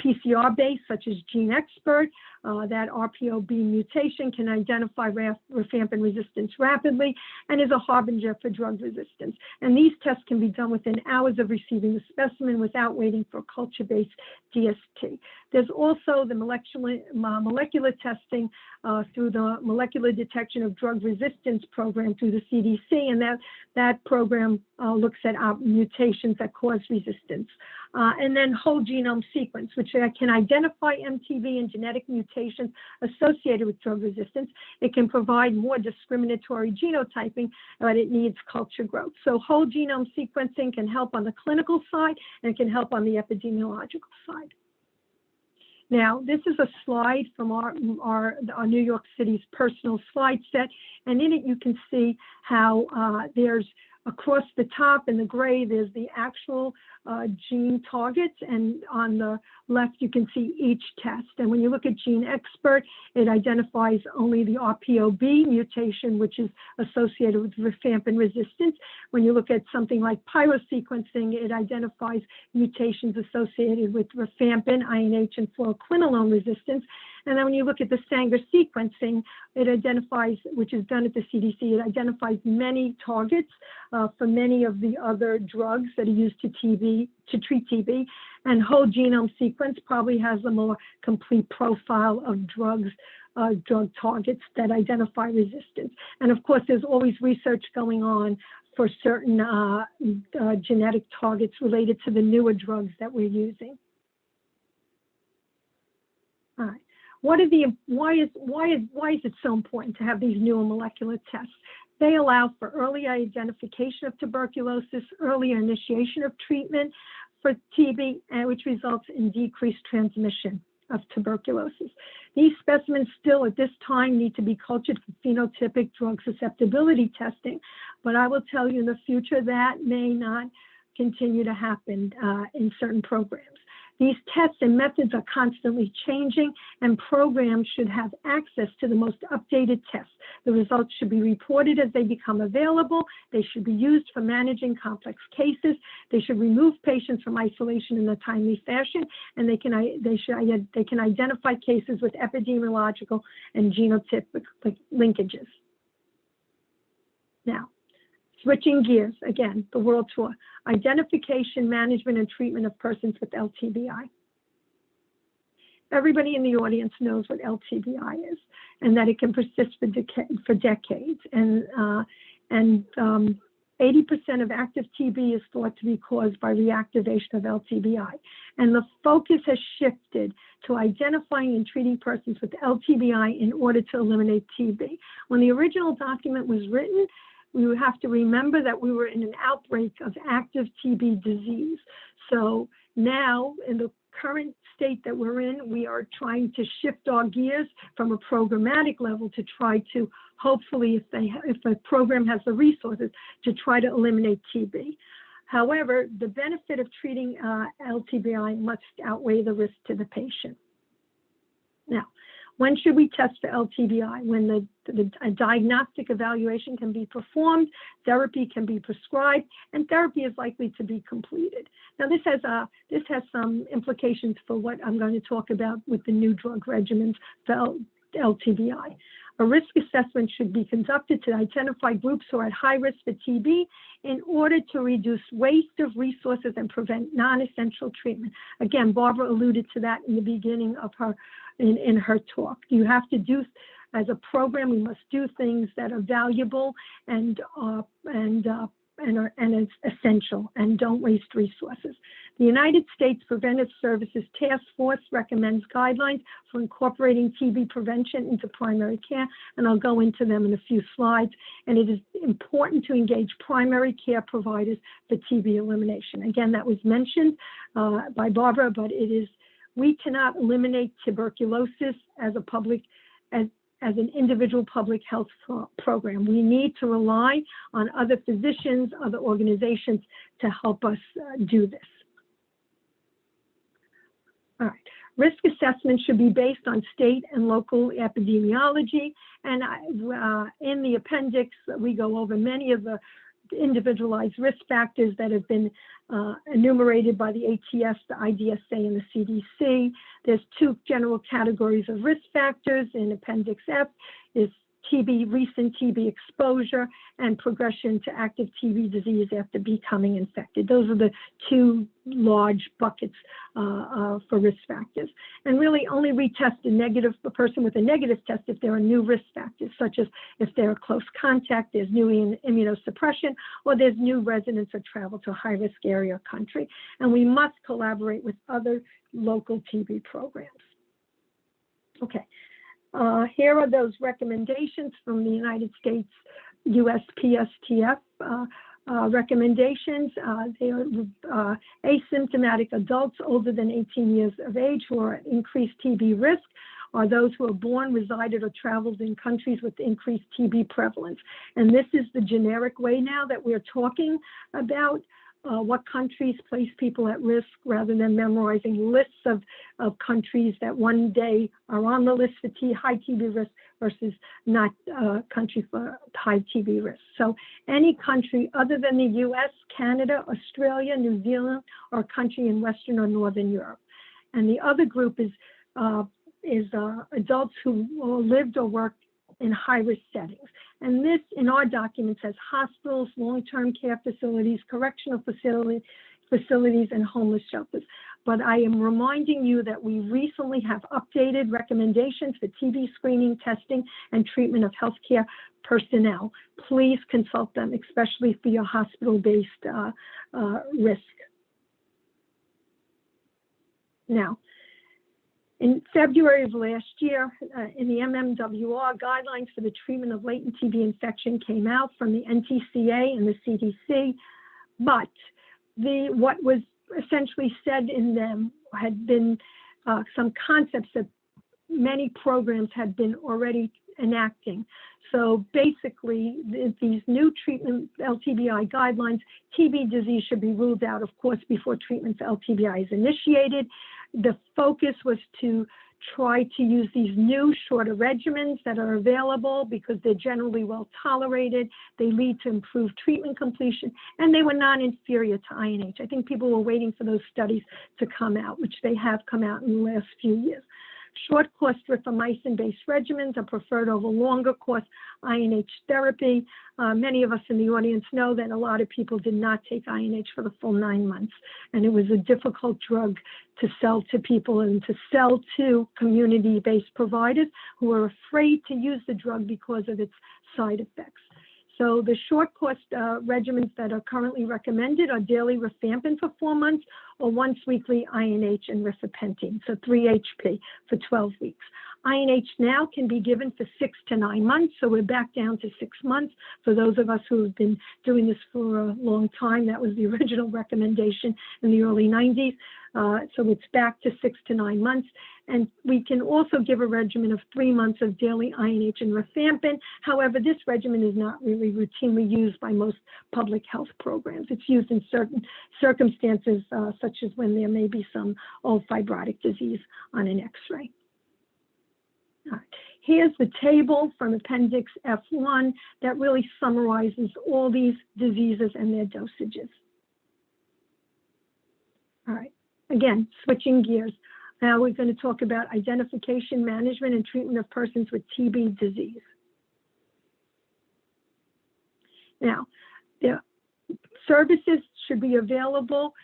PCR-based, such as GeneXpert. That RPOB mutation can identify rifampin resistance rapidly and is a harbinger for drug resistance. And these tests can be done within hours of receiving the specimen without waiting for culture-based DST. There's also the molecular testing through the Molecular Detection of Drug Resistance program through the CDC, and that program looks at mutations that cause resistance. And then whole genome sequence, which can identify MTB and genetic mutations associated with drug resistance. It can provide more discriminatory genotyping, but it needs culture growth. So whole genome sequencing can help on the clinical side, and it can help on the epidemiological side. Now, this is a slide from our New York City's personal slide set, and in it you can see how there's across the top in the gray, there's the actual gene targets, and on the left you can see each test. And when you look at Gene Expert, it identifies only the RPOB mutation, which is associated with rifampin resistance. When you look at something like pyrosequencing, it identifies mutations associated with rifampin, INH, and fluoroquinolone resistance. And then when you look at the Sanger sequencing, it identifies, which is done at the CDC, it identifies many targets for many of the other drugs that are used to treat TB. And whole genome sequence probably has a more complete profile of drug targets that identify resistance. And of course, there's always research going on for certain genetic targets related to the newer drugs that we're using. All right. Why is it so important to have these newer molecular tests? They allow for early identification of tuberculosis, earlier initiation of treatment for TB, which results in decreased transmission of tuberculosis. These specimens still at this time need to be cultured for phenotypic drug susceptibility testing, but I will tell you in the future that may not continue to happen in certain programs. These tests and methods are constantly changing, and programs should have access to the most updated tests. The results should be reported as they become available. They should be used for managing complex cases. They should remove patients from isolation in a timely fashion, and they can identify cases with epidemiological and genotypic linkages. Now, switching gears, again, the world tour, identification, management, and treatment of persons with LTBI. Everybody in the audience knows what LTBI is and that it can persist for decades. And 80% of active TB is thought to be caused by reactivation of LTBI. And the focus has shifted to identifying and treating persons with LTBI in order to eliminate TB. When the original document was written, we would have to remember that we were in an outbreak of active TB disease. So now, in the current state that we're in, we are trying to shift our gears from a programmatic level to try to, hopefully, if a program has the resources, to try to eliminate TB. However, the benefit of treating LTBI must outweigh the risk to the patient. Now, when should we test for LTBI? When a diagnostic evaluation can be performed, therapy can be prescribed, and therapy is likely to be completed. Now, this has some implications for what I'm going to talk about with the new drug regimens for LTBI. A risk assessment should be conducted to identify groups who are at high risk for TB in order to reduce waste of resources and prevent non-essential treatment. Again, Barbara alluded to that in the beginning of in her talk. You have to do, as a program, we must do things that are valuable and it's essential, and don't waste resources. The United States Preventive Services Task Force recommends guidelines for incorporating TB prevention into primary care, and I'll go into them in a few slides. And it is important to engage primary care providers for TB elimination. Again, that was mentioned by Barbara, but we cannot eliminate tuberculosis as an individual public health program. We need to rely on other physicians, other organizations to help us do this. All right. Risk assessment should be based on state and local epidemiology. And in the appendix, we go over many of the individualized risk factors that have been enumerated by the ATS, the IDSA, and the CDC. There's two general categories of risk factors in Appendix F, is TB, recent TB exposure, and progression to active TB disease after becoming infected. Those are the two large buckets for risk factors. And really only retest a person with a negative test if there are new risk factors, such as if they're a close contact, there's new immunosuppression, or there's new residents or travel to a high-risk area or country. And we must collaborate with other local TB programs. Okay. Here are those recommendations from the United States USPSTF recommendations. They are asymptomatic adults older than 18 years of age who are at increased TB risk, are those who are born, resided, or traveled in countries with increased TB prevalence. And this is the generic way now that we're talking about what countries place people at risk, rather than memorizing lists of countries that one day are on the list for high TB risk versus not country for high TB risk. So any country other than the US, Canada, Australia, New Zealand, or a country in Western or Northern Europe. And the other group is adults who lived or worked in high-risk settings. And this, in our document, says hospitals, long-term care facilities, correctional facilities, and homeless shelters. But I am reminding you that we recently have updated recommendations for TB screening, testing, and treatment of healthcare personnel. Please consult them, especially for your hospital-based risk. Now, in February of last year, in the MMWR, guidelines for the treatment of latent TB infection came out from the NTCA and the CDC, but what was essentially said in them had been some concepts that many programs had been already enacting. So basically, these new treatment LTBI guidelines, TB disease should be ruled out, of course, before treatment for LTBI is initiated. The focus was to try to use these new shorter regimens that are available because they're generally well tolerated. They lead to improved treatment completion, and they were non-inferior to INH. I think people were waiting for those studies to come out, which they have come out in the last few years. Short-course rifamycin-based regimens are preferred over longer-course INH therapy. Many of us in the audience know that a lot of people did not take INH for the full 9 months, and it was a difficult drug to sell to people and to sell to community-based providers who are afraid to use the drug because of its side effects. So the short-course regimens that are currently recommended are daily rifampin for 4 months or once-weekly INH and rifampin, so 3 HP for 12 weeks. INH now can be given for 6 to 9 months, so we're back down to 6 months. For those of us who have been doing this for a long time, that was the original recommendation in the early 90s. So it's back to 6 to 9 months. And we can also give a regimen of 3 months of daily INH and rifampin. However, this regimen is not really routinely used by most public health programs. It's used in certain circumstances, such as when there may be some old fibrotic disease on an X-ray. All right. Here's the table from Appendix F1 that really summarizes all these diseases and their dosages. All right. Again, switching gears. Now we're going to talk about identification, management, and treatment of persons with TB disease. Now, the services should be available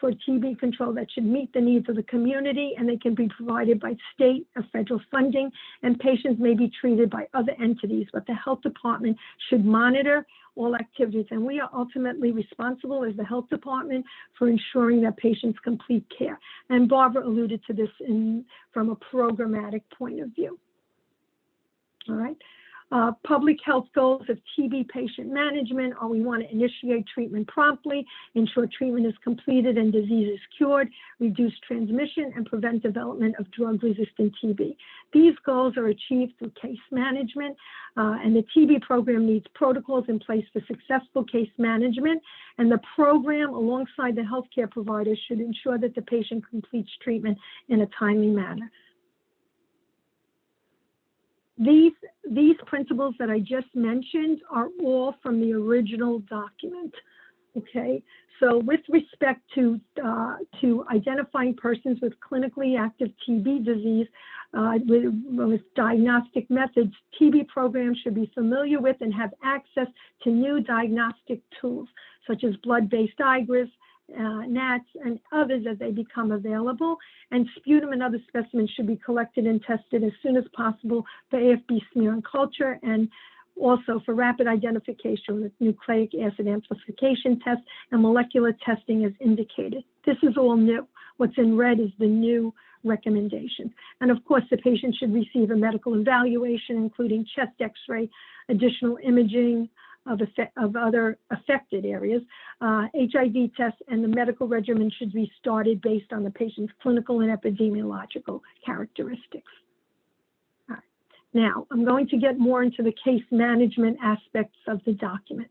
for TB control that should meet the needs of the community, and they can be provided by state or federal funding, and patients may be treated by other entities, but the health department should monitor all activities, and we are ultimately responsible as the health department for ensuring that patients complete care. And Barbara alluded to this from a programmatic point of view. All right. Public health goals of TB patient management are we want to initiate treatment promptly, ensure treatment is completed and disease is cured, reduce transmission, and prevent development of drug-resistant TB. These goals are achieved through case management, and the TB program needs protocols in place for successful case management, and the program, alongside the healthcare providers, should ensure that the patient completes treatment in a timely manner. These principles that I just mentioned are all from the original document, okay? So with respect to identifying persons with clinically active TB disease with diagnostic methods, TB programs should be familiar with and have access to new diagnostic tools, such as blood-based IGRAs, NATs, and others as they become available. And sputum and other specimens should be collected and tested as soon as possible for AFB smear and culture, and also for rapid identification with nucleic acid amplification tests and molecular testing as indicated. This is all new. What's in red is the new recommendations. And of course, the patient should receive a medical evaluation, including chest X-ray, additional imaging, of other affected areas. HIV tests and the medical regimen should be started based on the patient's clinical and epidemiological characteristics. All right. Now, I'm going to get more into the case management aspects of the document.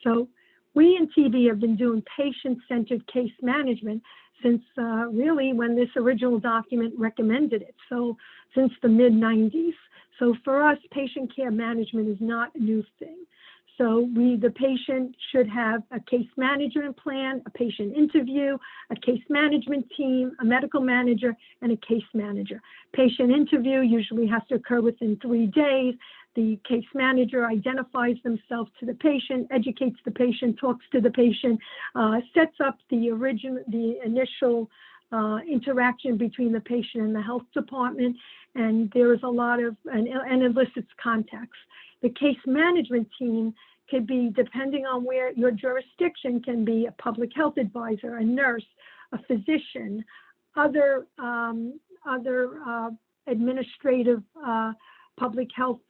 So we in TB have been doing patient-centered case management since really when this original document recommended it, so since the mid-90s. So for us, patient care management is not a new thing. So the patient should have a case management plan, a patient interview, a case management team, a medical manager, and a case manager. Patient interview usually has to occur within 3 days. The case manager identifies themselves to the patient, educates the patient, talks to the patient, sets up the initial interaction between the patient and the health department, and there is a lot of, and elicits contacts. The case management team could be, depending on where your jurisdiction, can be a public health advisor, a nurse, a physician, other administrative public health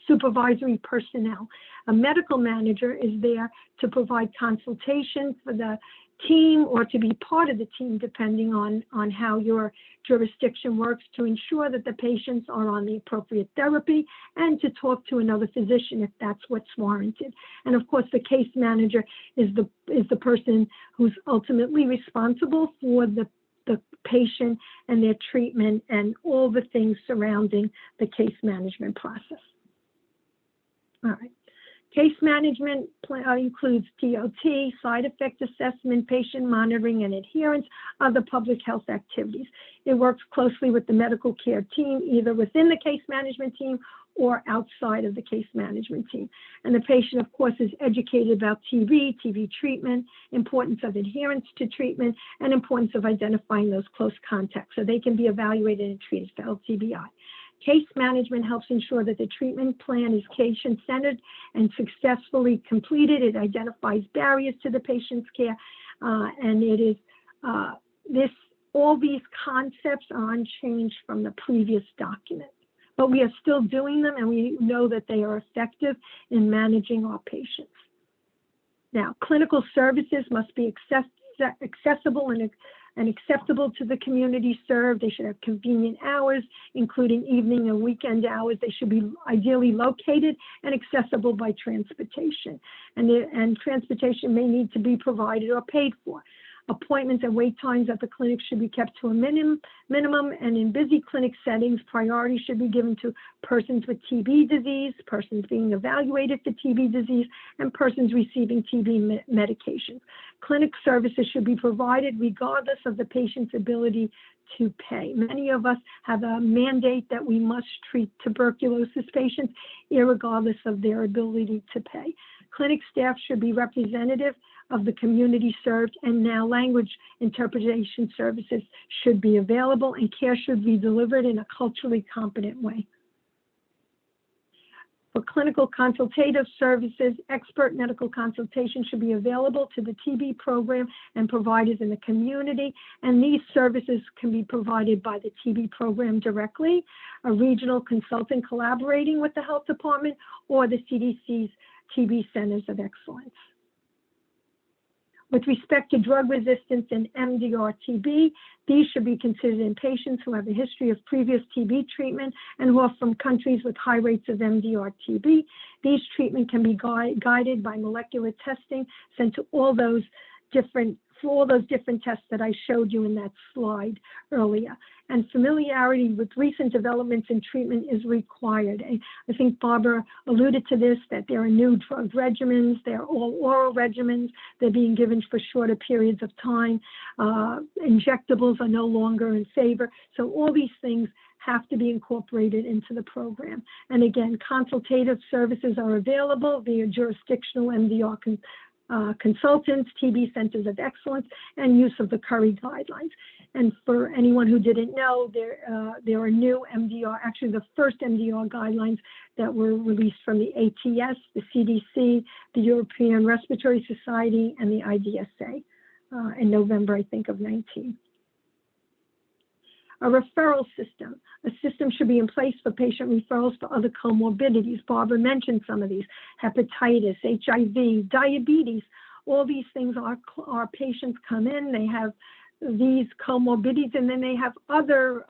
supervisory personnel. A medical manager is there to provide consultation for the team or to be part of the team, depending on how your jurisdiction works, to ensure that the patients are on the appropriate therapy and to talk to another physician if that's what's warranted. And of course, the case manager is the person who's ultimately responsible for the patient and their treatment and all the things surrounding the case management process. All right. Case management includes DOT, side effect assessment, patient monitoring and adherence, other public health activities. It works closely with the medical care team, either within the case management team or outside of the case management team. And the patient, of course, is educated about TB treatment, importance of adherence to treatment, and importance of identifying those close contacts so they can be evaluated and treated for LTBI. Case management helps ensure that the treatment plan is patient-centered and successfully completed. It identifies barriers to the patient's care, and it is all these concepts are unchanged from the previous document. But we are still doing them, and we know that they are effective in managing our patients. Now, clinical services must be accessible and acceptable to the community served. They should have convenient hours, including evening and weekend hours. They should be ideally located and accessible by transportation. And transportation may need to be provided or paid for. Appointments and wait times at the clinic should be kept to a minimum, and in busy clinic settings, priority should be given to persons with TB disease, persons being evaluated for TB disease, and persons receiving TB medications. Clinic services should be provided regardless of the patient's ability to pay. Many of us have a mandate that we must treat tuberculosis patients irregardless of their ability to pay. Clinic staff should be representative of the community served, and now language interpretation services should be available, and care should be delivered in a culturally competent way. For clinical consultative services, expert medical consultation should be available to the TB program and providers in the community, and these services can be provided by the TB program directly, a regional consultant collaborating with the health department, or the CDC's TB Centers of Excellence. With respect to drug resistance and MDR-TB, these should be considered in patients who have a history of previous TB treatment and who are from countries with high rates of MDR-TB. These treatment can be guided by molecular testing sent to all those different tests that I showed you in that slide earlier. And familiarity with recent developments in treatment is required. I think Barbara alluded to this, that there are new drug regimens, they're all oral regimens, they're being given for shorter periods of time. Injectables are no longer in favor. So all these things have to be incorporated into the program. And again, consultative services are available via jurisdictional MDR consultants, TB Centers of Excellence, and use of the Curry guidelines. And for anyone who didn't know, there are new MDR, actually the first MDR guidelines that were released from the ATS, the CDC, the European Respiratory Society, and the IDSA in November, I think, of 19. A referral system. A system should be in place for patient referrals for other comorbidities. Barbara mentioned some of these: hepatitis, HIV, diabetes. All these things, our patients come in, they have these comorbidities, and then they have other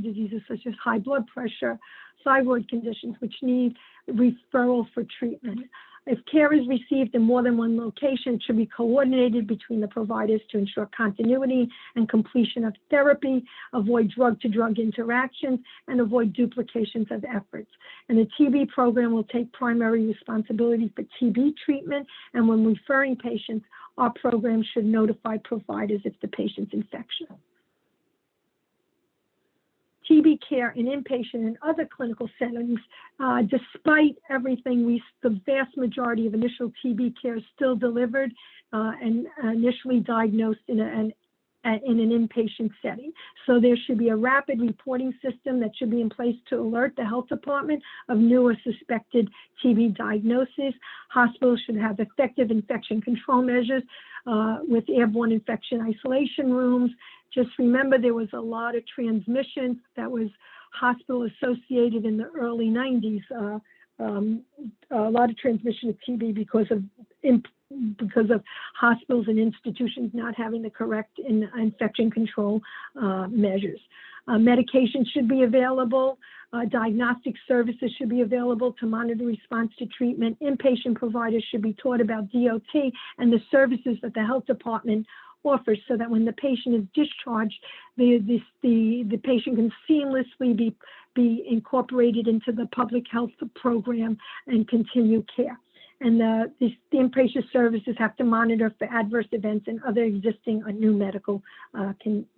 diseases such as high blood pressure, thyroid conditions, which need referral for treatment. If care is received in more than one location, it should be coordinated between the providers to ensure continuity and completion of therapy, avoid drug-to-drug interactions, and avoid duplications of efforts. And the TB program will take primary responsibility for TB treatment, and when referring patients, our program should notify providers if the patient's infectious. TB care in inpatient and other clinical settings, despite everything, the vast majority of initial TB care is still delivered and initially diagnosed in an inpatient setting. So there should be a rapid reporting system that should be in place to alert the health department of new or suspected TB diagnoses. Hospitals should have effective infection control measures with airborne infection isolation rooms. Just remember, there was a lot of transmission that was hospital associated in the early 90s. A lot of transmission of TB because of hospitals and institutions not having the correct infection control measures. Medication should be available. Diagnostic services should be available to monitor response to treatment. Inpatient providers should be taught about DOT and the services that the health department offers, so that when the patient is discharged, the patient can seamlessly be incorporated into the public health program and continue care. And the inpatient services have to monitor for adverse events and other existing or new medical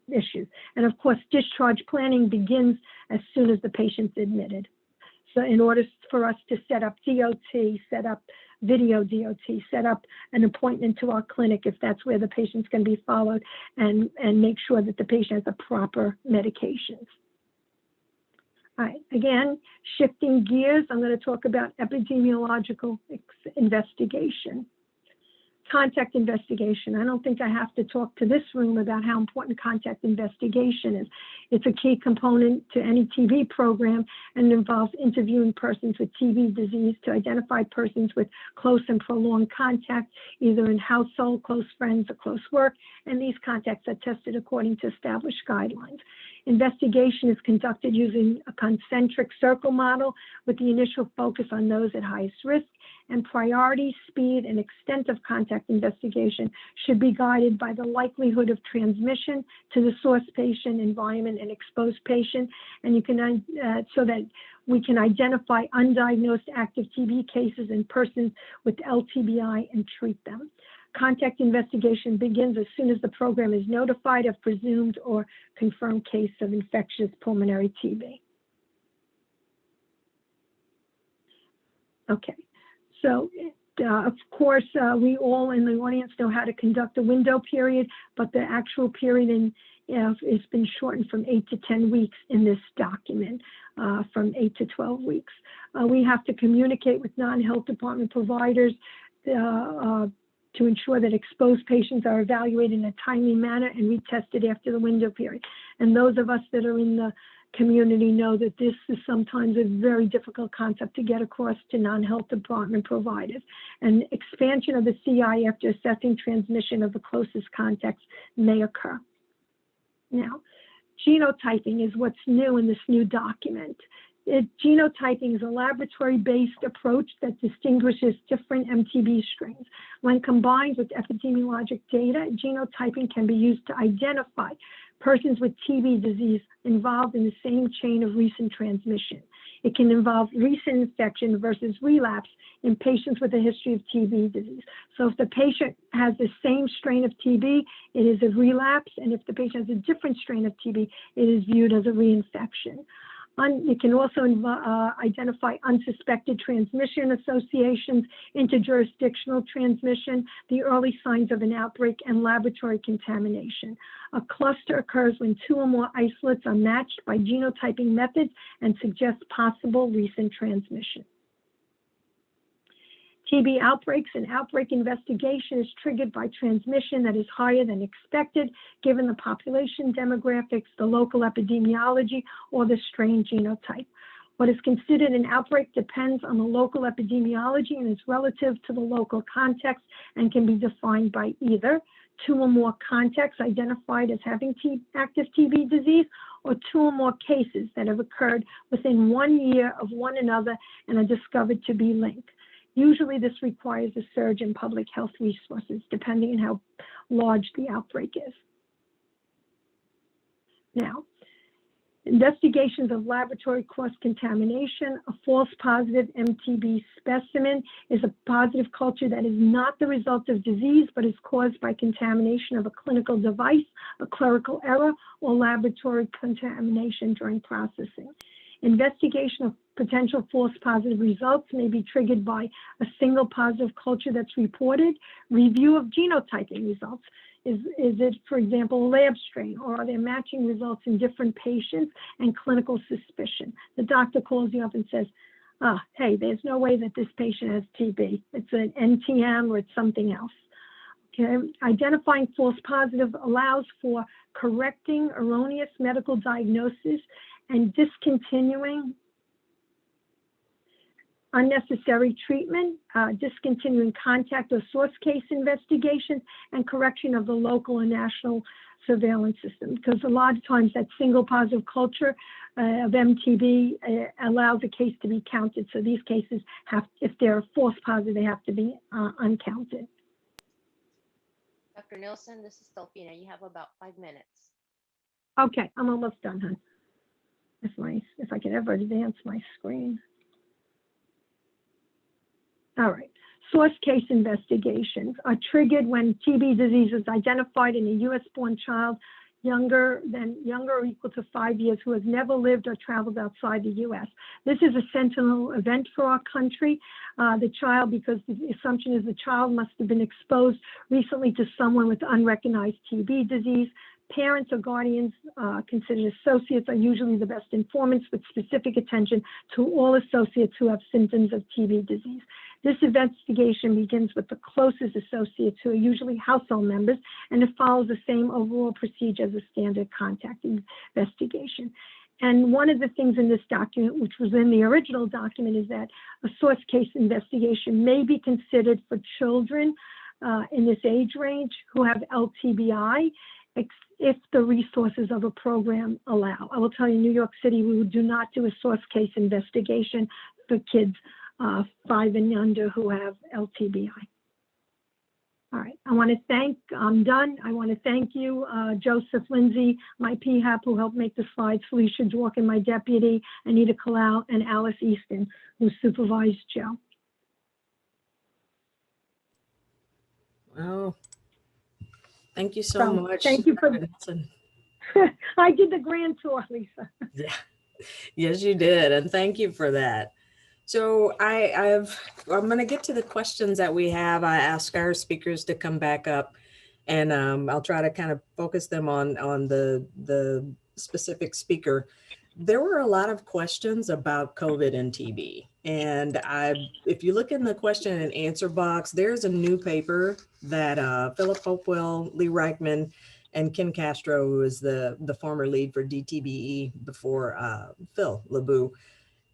issues. And of course, discharge planning begins as soon as the patient's admitted. So in order for us to set up DOT, set up video DOT, set up an appointment to our clinic if that's where the patient's going to be followed, and make sure that the patient has the proper medications. All right, again, shifting gears, I'm going to talk about epidemiological investigation. Contact investigation. I don't think I have to talk to this room about how important contact investigation is. It's a key component to any TB program and involves interviewing persons with TB disease to identify persons with close and prolonged contact, either in household, close friends, or close work, and these contacts are tested according to established guidelines. Investigation is conducted using a concentric circle model with the initial focus on those at highest risk, and priority, speed, and extent of contact investigation should be guided by the likelihood of transmission to the source patient, environment, and exposed patient, and you can so that we can identify undiagnosed active TB cases in persons with LTBI and treat them. Contact investigation begins as soon as the program is notified of presumed or confirmed case of infectious pulmonary TB. Okay, so of course, we all in the audience know how to conduct a window period, but the actual period has been shortened from 8 to 10 weeks in this document, from 8 to 12 weeks. We have to communicate with non-health department providers to ensure that exposed patients are evaluated in a timely manner and retested after the window period. And those of us that are in the community know that this is sometimes a very difficult concept to get across to non-health department providers. And expansion of the CI after assessing transmission of the closest contacts may occur. Now, genotyping is what's new in this new document. Genotyping is a laboratory-based approach that distinguishes different MTB strains. When combined with epidemiologic data, genotyping can be used to identify persons with TB disease involved in the same chain of recent transmission. It can involve recent infection versus relapse in patients with a history of TB disease. So if the patient has the same strain of TB, it is a relapse, and if the patient has a different strain of TB, it is viewed as a reinfection. It can also identify unsuspected transmission associations, interjurisdictional transmission, the early signs of an outbreak, and laboratory contamination. A cluster occurs when two or more isolates are matched by genotyping methods and suggest possible recent transmission. TB outbreaks. An outbreak investigation is triggered by transmission that is higher than expected, given the population demographics, the local epidemiology, or the strain genotype. What is considered an outbreak depends on the local epidemiology and is relative to the local context and can be defined by either 2 or more contacts identified as having active TB disease, or 2 or more cases that have occurred within 1 year of one another and are discovered to be linked. Usually this requires a surge in public health resources, depending on how large the outbreak is. Now, investigations of laboratory cross-contamination. A false positive MTB specimen is a positive culture that is not the result of disease, but is caused by contamination of a clinical device, a clerical error, or laboratory contamination during processing. Investigation of potential false positive results may be triggered by a single positive culture that's reported. Review of genotyping results. Is it, for example, a lab strain, or are there matching results in different patients and clinical suspicion? The doctor calls you up and says, hey, there's no way that this patient has TB. It's an NTM or it's something else. Okay. Identifying false positive allows for correcting erroneous medical diagnosis and discontinuing unnecessary treatment, discontinuing contact or source case investigations, and correction of the local and national surveillance system. Because a lot of times that single positive culture of MTB allows a case to be counted. So these cases have, if they're false positive, they have to be uncounted. Dr. Nielsen, this is Delphina. You have about 5 minutes. Okay, I'm almost done, hon. If I could ever advance my screen. All right. Source case investigations are triggered when TB disease is identified in a U.S.-born child younger or equal to 5 years who has never lived or traveled outside the U.S. This is a sentinel event for our country. The child, because the assumption is the child must have been exposed recently to someone with unrecognized TB disease. Parents or guardians considered associates are usually the best informants, with specific attention to all associates who have symptoms of TB disease. This investigation begins with the closest associates, who are usually household members, and it follows the same overall procedure as a standard contact investigation. And one of the things in this document, which was in the original document, is that a source case investigation may be considered for children in this age range who have LTBI, if the resources of a program allow. I will tell you, New York City, we do not do a source case investigation for kids 5 and under who have LTBI. All right, I'm done. I want to thank you, Joseph Lindsay, my PHAP, who helped make the slides, Felicia Dworkin, my deputy, Anita Kalau, and Alice Easton, who supervised Joe. Well, thank you so much. Thank you for, Dr. Nielsen. I did the grand tour, Lisa. Yeah, yes, you did. And thank you for that. So I'm going to get to the questions that we have. I asked our speakers to come back up, and I'll try to kind of focus them on the specific speaker. There were a lot of questions about COVID and TB. And if you look in the question and answer box, there's a new paper that Philip Hopewell, Lee Reichman, and Ken Castro, who is the former lead for DTBE before Phil LeBoux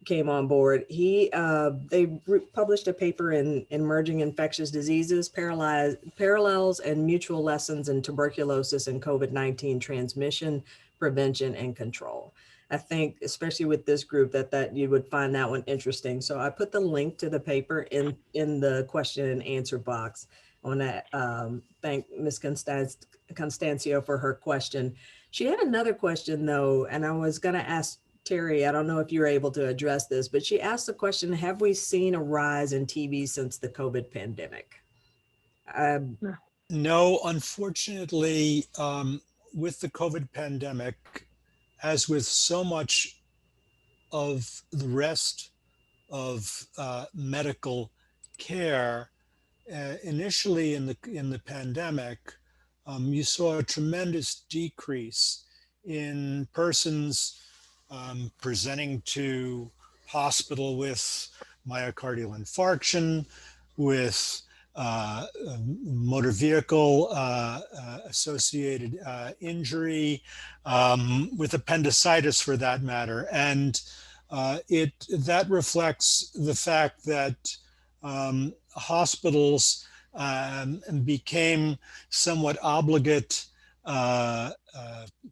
came on board. They published a paper in Emerging Infectious Diseases, Parallels and Mutual Lessons in Tuberculosis and COVID-19 Transmission, Prevention, and Control. I think, especially with this group, that you would find that one interesting. So I put the link to the paper in the question and answer box. I want to thank Ms. Constancio for her question. She had another question, though, and I was going to ask Terry, I don't know if you're able to address this, but she asked the question, have we seen a rise in TB since the COVID pandemic? No, unfortunately, with the COVID pandemic, as with so much of the rest of medical care, initially in the pandemic, you saw a tremendous decrease in persons presenting to hospital with myocardial infarction, with motor vehicle associated injury, with appendicitis for that matter. And that reflects the fact that hospitals became somewhat obligate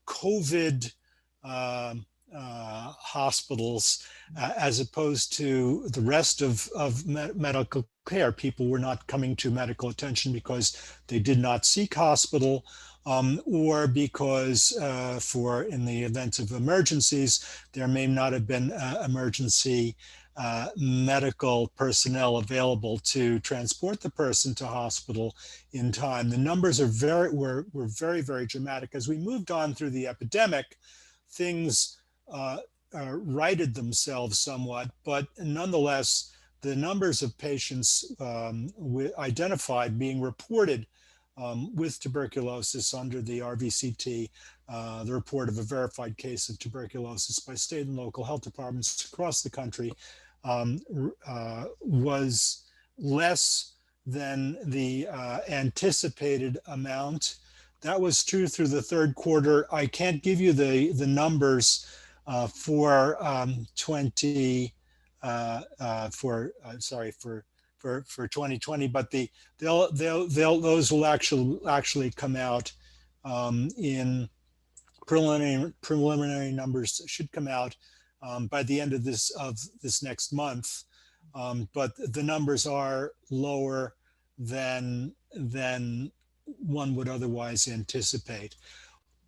COVID hospitals as opposed to the rest of medical care. People were not coming to medical attention because they did not seek hospital, or because in the event of emergencies, there may not have been emergency medical personnel available to transport the person to hospital in time. The numbers were very, very dramatic. As we moved on through the epidemic, things righted themselves somewhat, but nonetheless, the numbers of patients identified being reported with tuberculosis under the RVCT, the report of a verified case of tuberculosis by state and local health departments across the country, was less than the anticipated amount. That was true through the third quarter. I can't give you the numbers for 2020, but those will actually come out in preliminary numbers should come out by the end of this next month. But the numbers are lower than one would otherwise anticipate.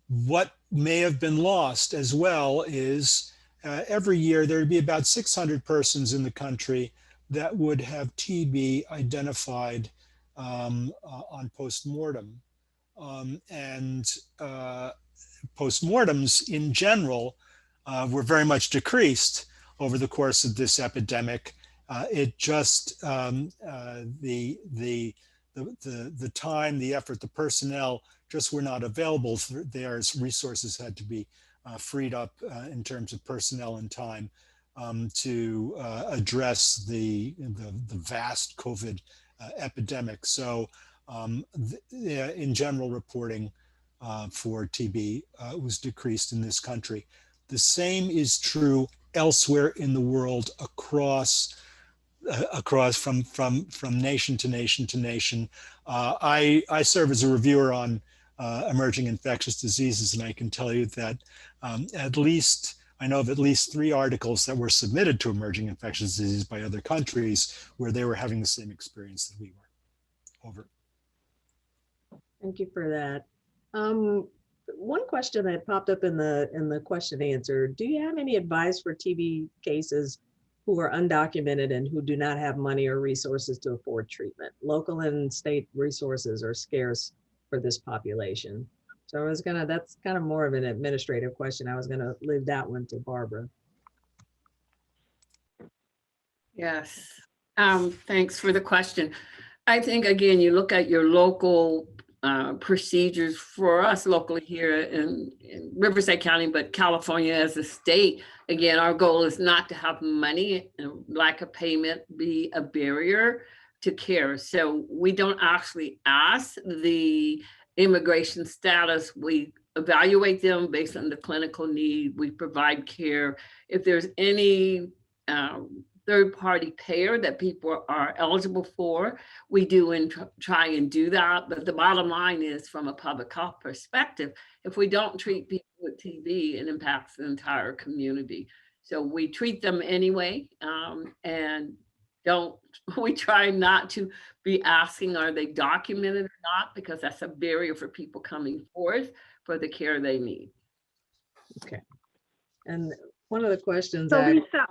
What may have been lost as well is every year there'd be about 600 persons in the country that would have TB identified on postmortem. And postmortems in general were very much decreased over the course of this epidemic. It just, the time, the effort, the personnel just were not available there, as resources had to be freed up in terms of personnel and time to address the vast COVID epidemic. So in general, reporting for TB was decreased in this country. The same is true elsewhere in the world, across from nation to nation to nation. I serve as a reviewer on emerging infectious diseases, and I can tell you that I know of at least 3 articles that were submitted to emerging infectious diseases by other countries where they were having the same experience that we were. Over. Thank you for that. One question that popped up in the question answer: do you have any advice for TB cases who are undocumented and who do not have money or resources to afford treatment? Local and state resources are scarce for this population. So that's kind of more of an administrative question. I was gonna leave that one to Barbara. Yes, thanks for the question. I think, again, you look at your local procedures. For us locally here in Riverside County, but California as a state, again, our goal is not to have money and lack of payment be a barrier to care. So we don't actually ask the immigration status. We evaluate them based on the clinical need. We provide care. If there's any third-party payer that people are eligible for, we do and try and do that. But the bottom line is, from a public health perspective, if we don't treat people with TB, it impacts the entire community. So we treat them anyway, and we try not to be asking, are they documented or not, because that's a barrier for people coming forth for the care they need. Okay. And one of the questions So that, Lisa,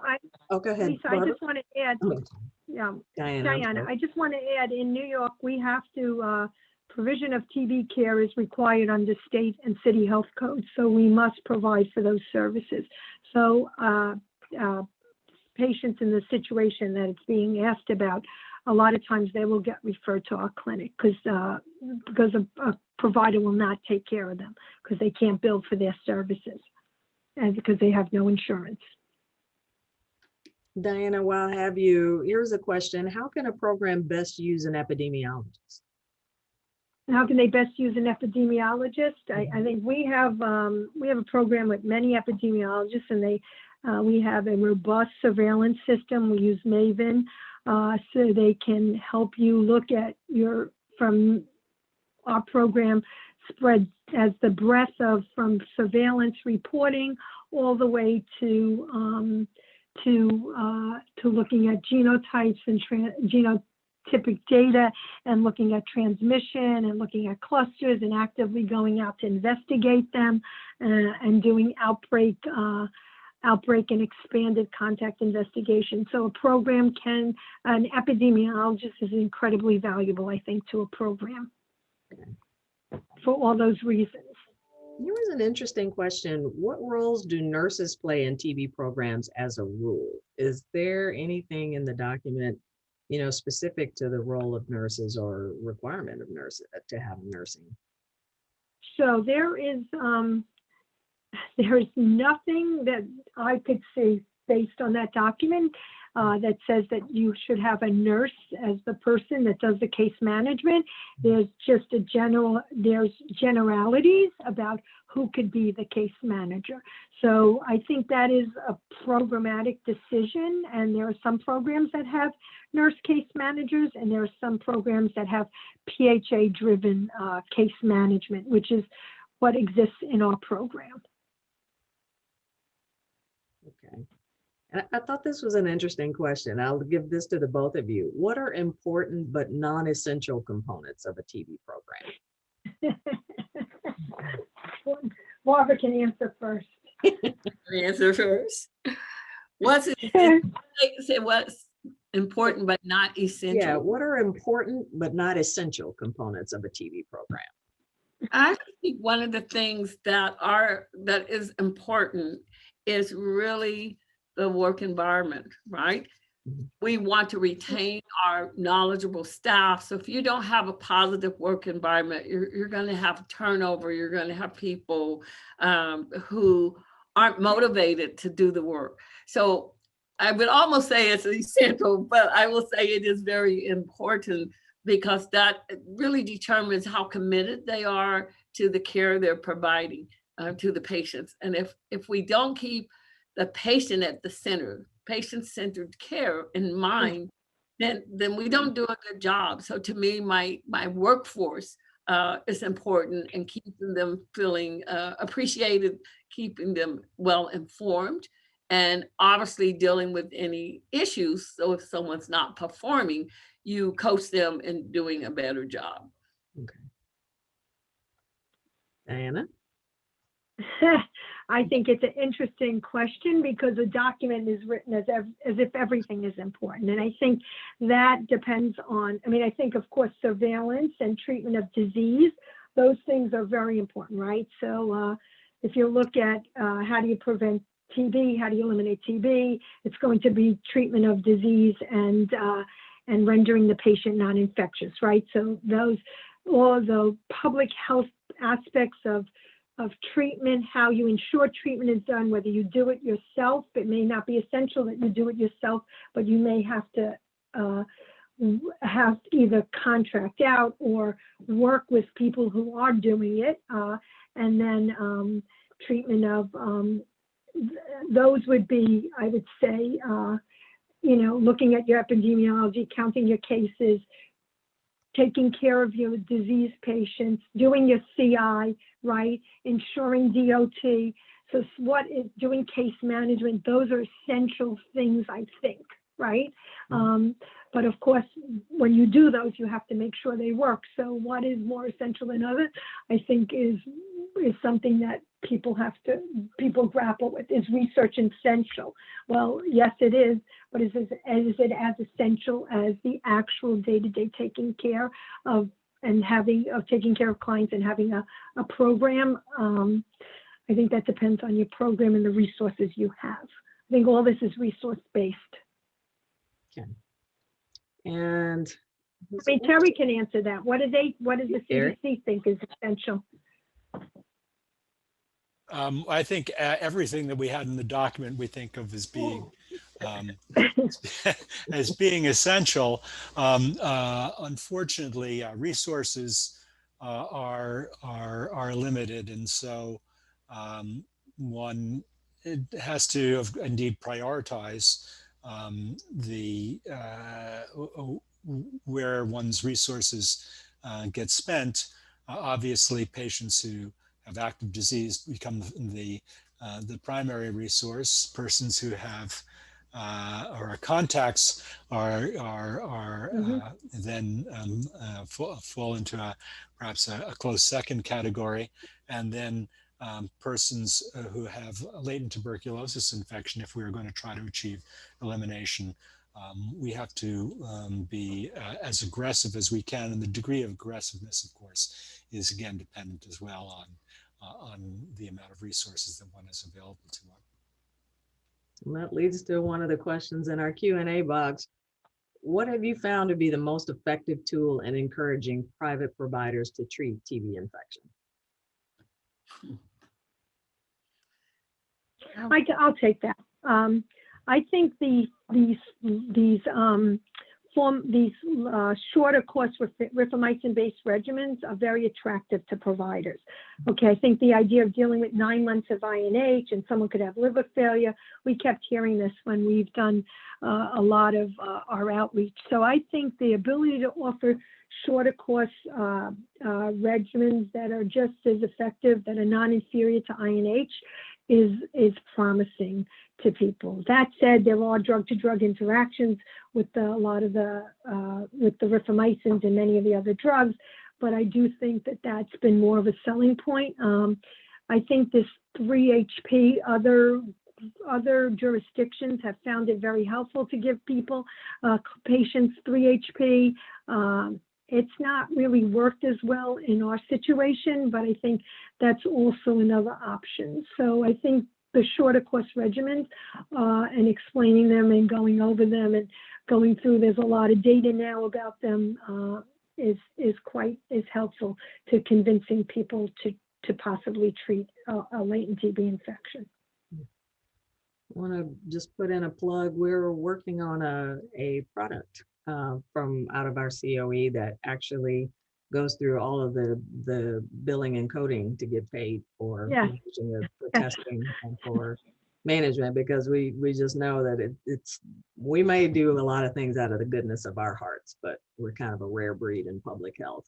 go ahead. Lisa, I Barbara. just want to add, Oh, yeah, Diana, I'm Diana, sorry. I just want to add, in New York, we have to, provision of TB care is required under state and city health codes, so we must provide for those services. So patients in the situation that it's being asked about, a lot of times they will get referred to our clinic because a provider will not take care of them because they can't bill for their services and because they have no insurance. Diana, while I have you, here's a question. How can a program best use an epidemiologist? How can they best use an epidemiologist? I think we have a program with many epidemiologists, and we have a robust surveillance system. We use Maven, so they can help you look at from our program spread as the breadth of from surveillance reporting all the way to looking at genotypes and genotypic data, and looking at transmission and looking at clusters, and actively going out to investigate them, and doing outbreak and expanded contact investigation. So an epidemiologist is incredibly valuable, I think, to a program for all those reasons. Here was an interesting question. What roles do nurses play in TB programs as a rule? Is there anything in the document, specific to the role of nurses or requirement of nurses to have nursing? So there is nothing that I could see based on that document that says that you should have a nurse as the person that does the case management. There's just there's generalities about who could be the case manager. So I think that is a programmatic decision, and there are some programs that have nurse case managers, and there are some programs that have PHA-driven case management, which is what exists in our program. Okay. And I thought this was an interesting question. I'll give this to the both of you. What are important but non-essential components of a TB program? Barbara can answer first. Answer first. What's important but not essential? Yeah, what are important but not essential components of a TB program? I think one of the things that is important is really the work environment, right? We want to retain our knowledgeable staff. So if you don't have a positive work environment, you're going to have turnover. You're going to have people who aren't motivated to do the work. So I would almost say it's essential, but I will say it is very important, because that really determines how committed they are to the care they're providing to the patients. And if we don't keep the patient at the center, patient-centered care in mind, then we don't do a good job. So to me, my workforce is important, and keeping them feeling appreciated, keeping them well informed, and obviously dealing with any issues. So if someone's not performing, you coach them in doing a better job. Okay. Diana? I think it's an interesting question, because the document is written as if everything is important. And I think that depends on, I think, of course, surveillance and treatment of disease, those things are very important, right? So if you look at how do you prevent TB, how do you eliminate TB, it's going to be treatment of disease and rendering the patient non-infectious, right? So all the public health aspects of treatment, how you ensure treatment is done, whether you do it yourself. It may not be essential that you do it yourself, but you may have to either contract out or work with people who are doing it. And then treatment of, those would be, I would say, looking at your epidemiology, counting your cases, taking care of your disease patients, doing your CI, right? Ensuring DOT. So what is doing case management? Those are essential things, I think, right? But of course, when you do those, you have to make sure they work. So what is more essential than others, I think is something that people grapple with. Is research essential? Well, yes, it is, but is it as essential as the actual day-to-day taking care of taking care of clients and having a program? I think that depends on your program and the resources you have. I think all this is resource-based. Okay. And Terry can answer that. What does the Terry? CDC think is essential? I think everything that we had in the document we think of as being as being essential. Unfortunately, resources are limited, and so one has to indeed prioritize where one's resources get spent. Obviously, patients who have active disease become the primary resource. Persons who have or contacts are then fall into perhaps a close second category, and then persons who have latent tuberculosis infection. If we are going to try to achieve elimination, we have to be as aggressive as we can, and the degree of aggressiveness, of course, is again dependent as well on the amount of resources that one has available to one. And that leads to one of the questions in our Q&A box. What have you found to be the most effective tool in encouraging private providers to treat TB infection? I'll take that. I think these shorter course rifamycin-based regimens are very attractive to providers. Okay, I think the idea of dealing with 9 months of INH and someone could have liver failure, we kept hearing this when we've done a lot of our outreach. So I think the ability to offer shorter course regimens that are just as effective, that are non-inferior to INH, is promising to people. That said, there are drug-to-drug interactions with a lot of the rifamycins and many of the other drugs, but I do think that that's been more of a selling point. I think this 3 HP, other jurisdictions have found it very helpful to give people, patients 3 HP. It's not really worked as well in our situation, but I think that's also another option. So I think the shorter course regimens and explaining them and going over them and going through, there's a lot of data now about them, is helpful to convincing people to possibly treat a latent TB infection. I want to just put in a plug. We're working on a product from out of our COE that actually goes through all of the billing and coding to get paid for, for testing and for management, because we just know that we may do a lot of things out of the goodness of our hearts, but we're kind of a rare breed in public health.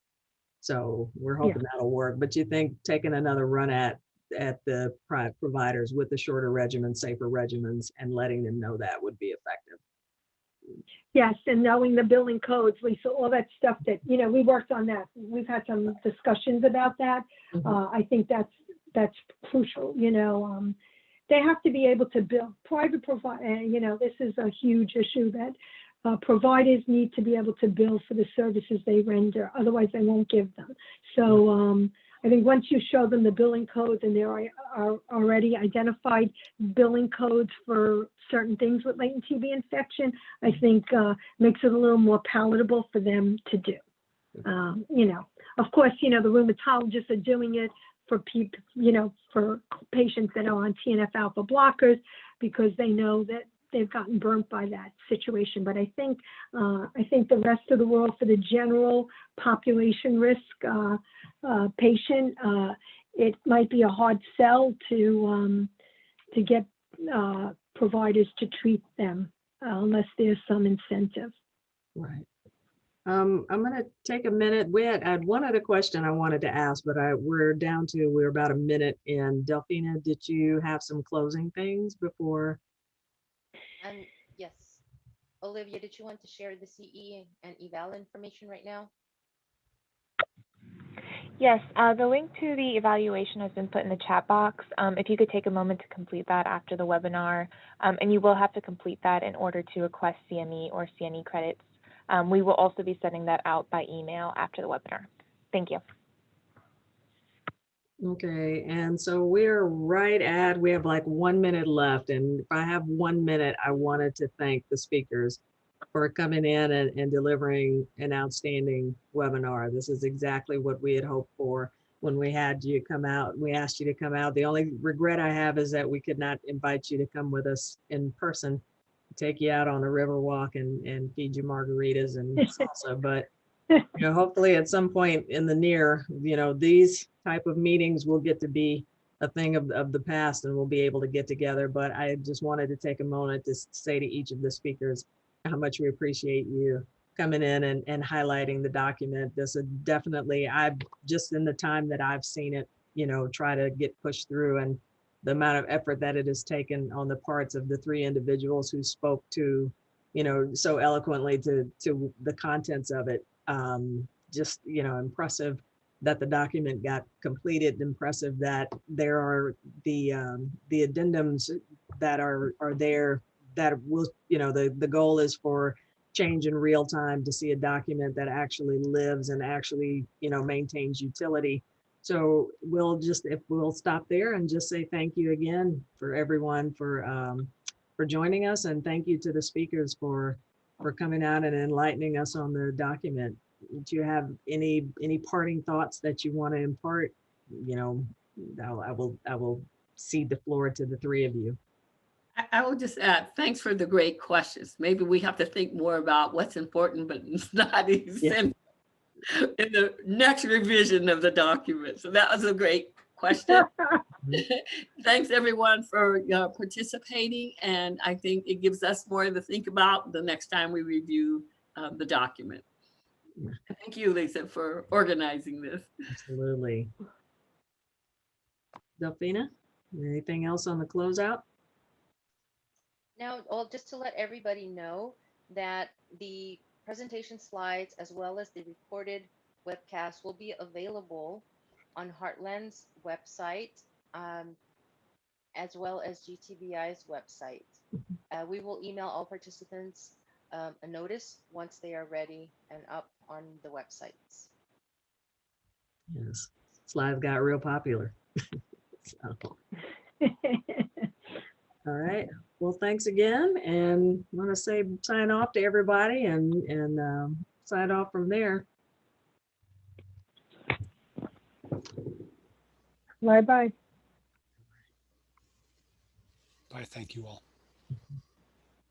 So we're hoping that'll work. But you think taking another run at the private providers with the shorter regimens, safer regimens, and letting them know that would be effective. Yes, and knowing the billing codes, Lisa, all that stuff that, we worked on that. We've had some discussions about that. I think that's crucial. They have to be able to bill private provider. This is a huge issue that providers need to be able to bill for the services they render. Otherwise, they won't give them. So I think once you show them the billing codes, and there are already identified billing codes for certain things with latent TB infection, I think makes it a little more palatable for them to do. Of course, the rheumatologists are doing it for people, for patients that are on TNF alpha blockers, because they know that they've gotten burnt by that situation. But I think the rest of the world, for the general population risk patient, it might be a hard sell to get providers to treat them unless there's some incentive. Right. I'm going to take a minute. I had one other question I wanted to ask, but we're about a minute in. Delphina, did you have some closing things before? Yes. Olivia, did you want to share the CE and eval information right now? Yes, the link to the evaluation has been put in the chat box. If you could take a moment to complete that after the webinar, and you will have to complete that in order to request CME or CNE credits. We will also be sending that out by email after the webinar. Thank you. Okay, and so we have like 1 minute left, and if I have 1 minute, I wanted to thank the speakers for coming in and delivering an outstanding webinar. This is exactly what we had hoped for when we had you come out. We asked you to come out. The only regret I have is that we could not invite you to come with us in person, take you out on a river walk and feed you margaritas and salsa, but hopefully at some point in the near, these type of meetings will get to be a thing of the past, and we'll be able to get together. But I just wanted to take a moment to say to each of the speakers how much we appreciate you coming in and highlighting the document. This is definitely, I've just in the time that I've seen it, try to get pushed through, and the amount of effort that it has taken on the parts of the three individuals who spoke to, so eloquently to the contents of it. Just, impressive that the document got completed, impressive that there are the addendums that are there that will, the goal is for change in real time to see a document that actually lives and actually, maintains utility. So we'll stop there and just say thank you again for everyone for joining us, and thank you to the speakers for coming out and enlightening us on the document. Do you have any parting thoughts that you want to impart? I will cede the floor to the three of you. I will just add, thanks for the great questions. Maybe we have to think more about what's important, but it's not essential in the next revision of the document. So that was a great question. Thanks everyone for participating. And I think it gives us more to think about the next time we review the document. Thank you, Lisa, for organizing this. Absolutely. Delphina, anything else on the closeout? Now, just to let everybody know that the presentation slides as well as the recorded webcast will be available on Heartland's website, as well as GTBI's website. We will email all participants a notice once they are ready and up on the websites. Yes, slides got real popular. So. All right. Well, thanks again, and I want to say sign off to everybody and sign off from there. Bye-bye. Bye. Thank you all.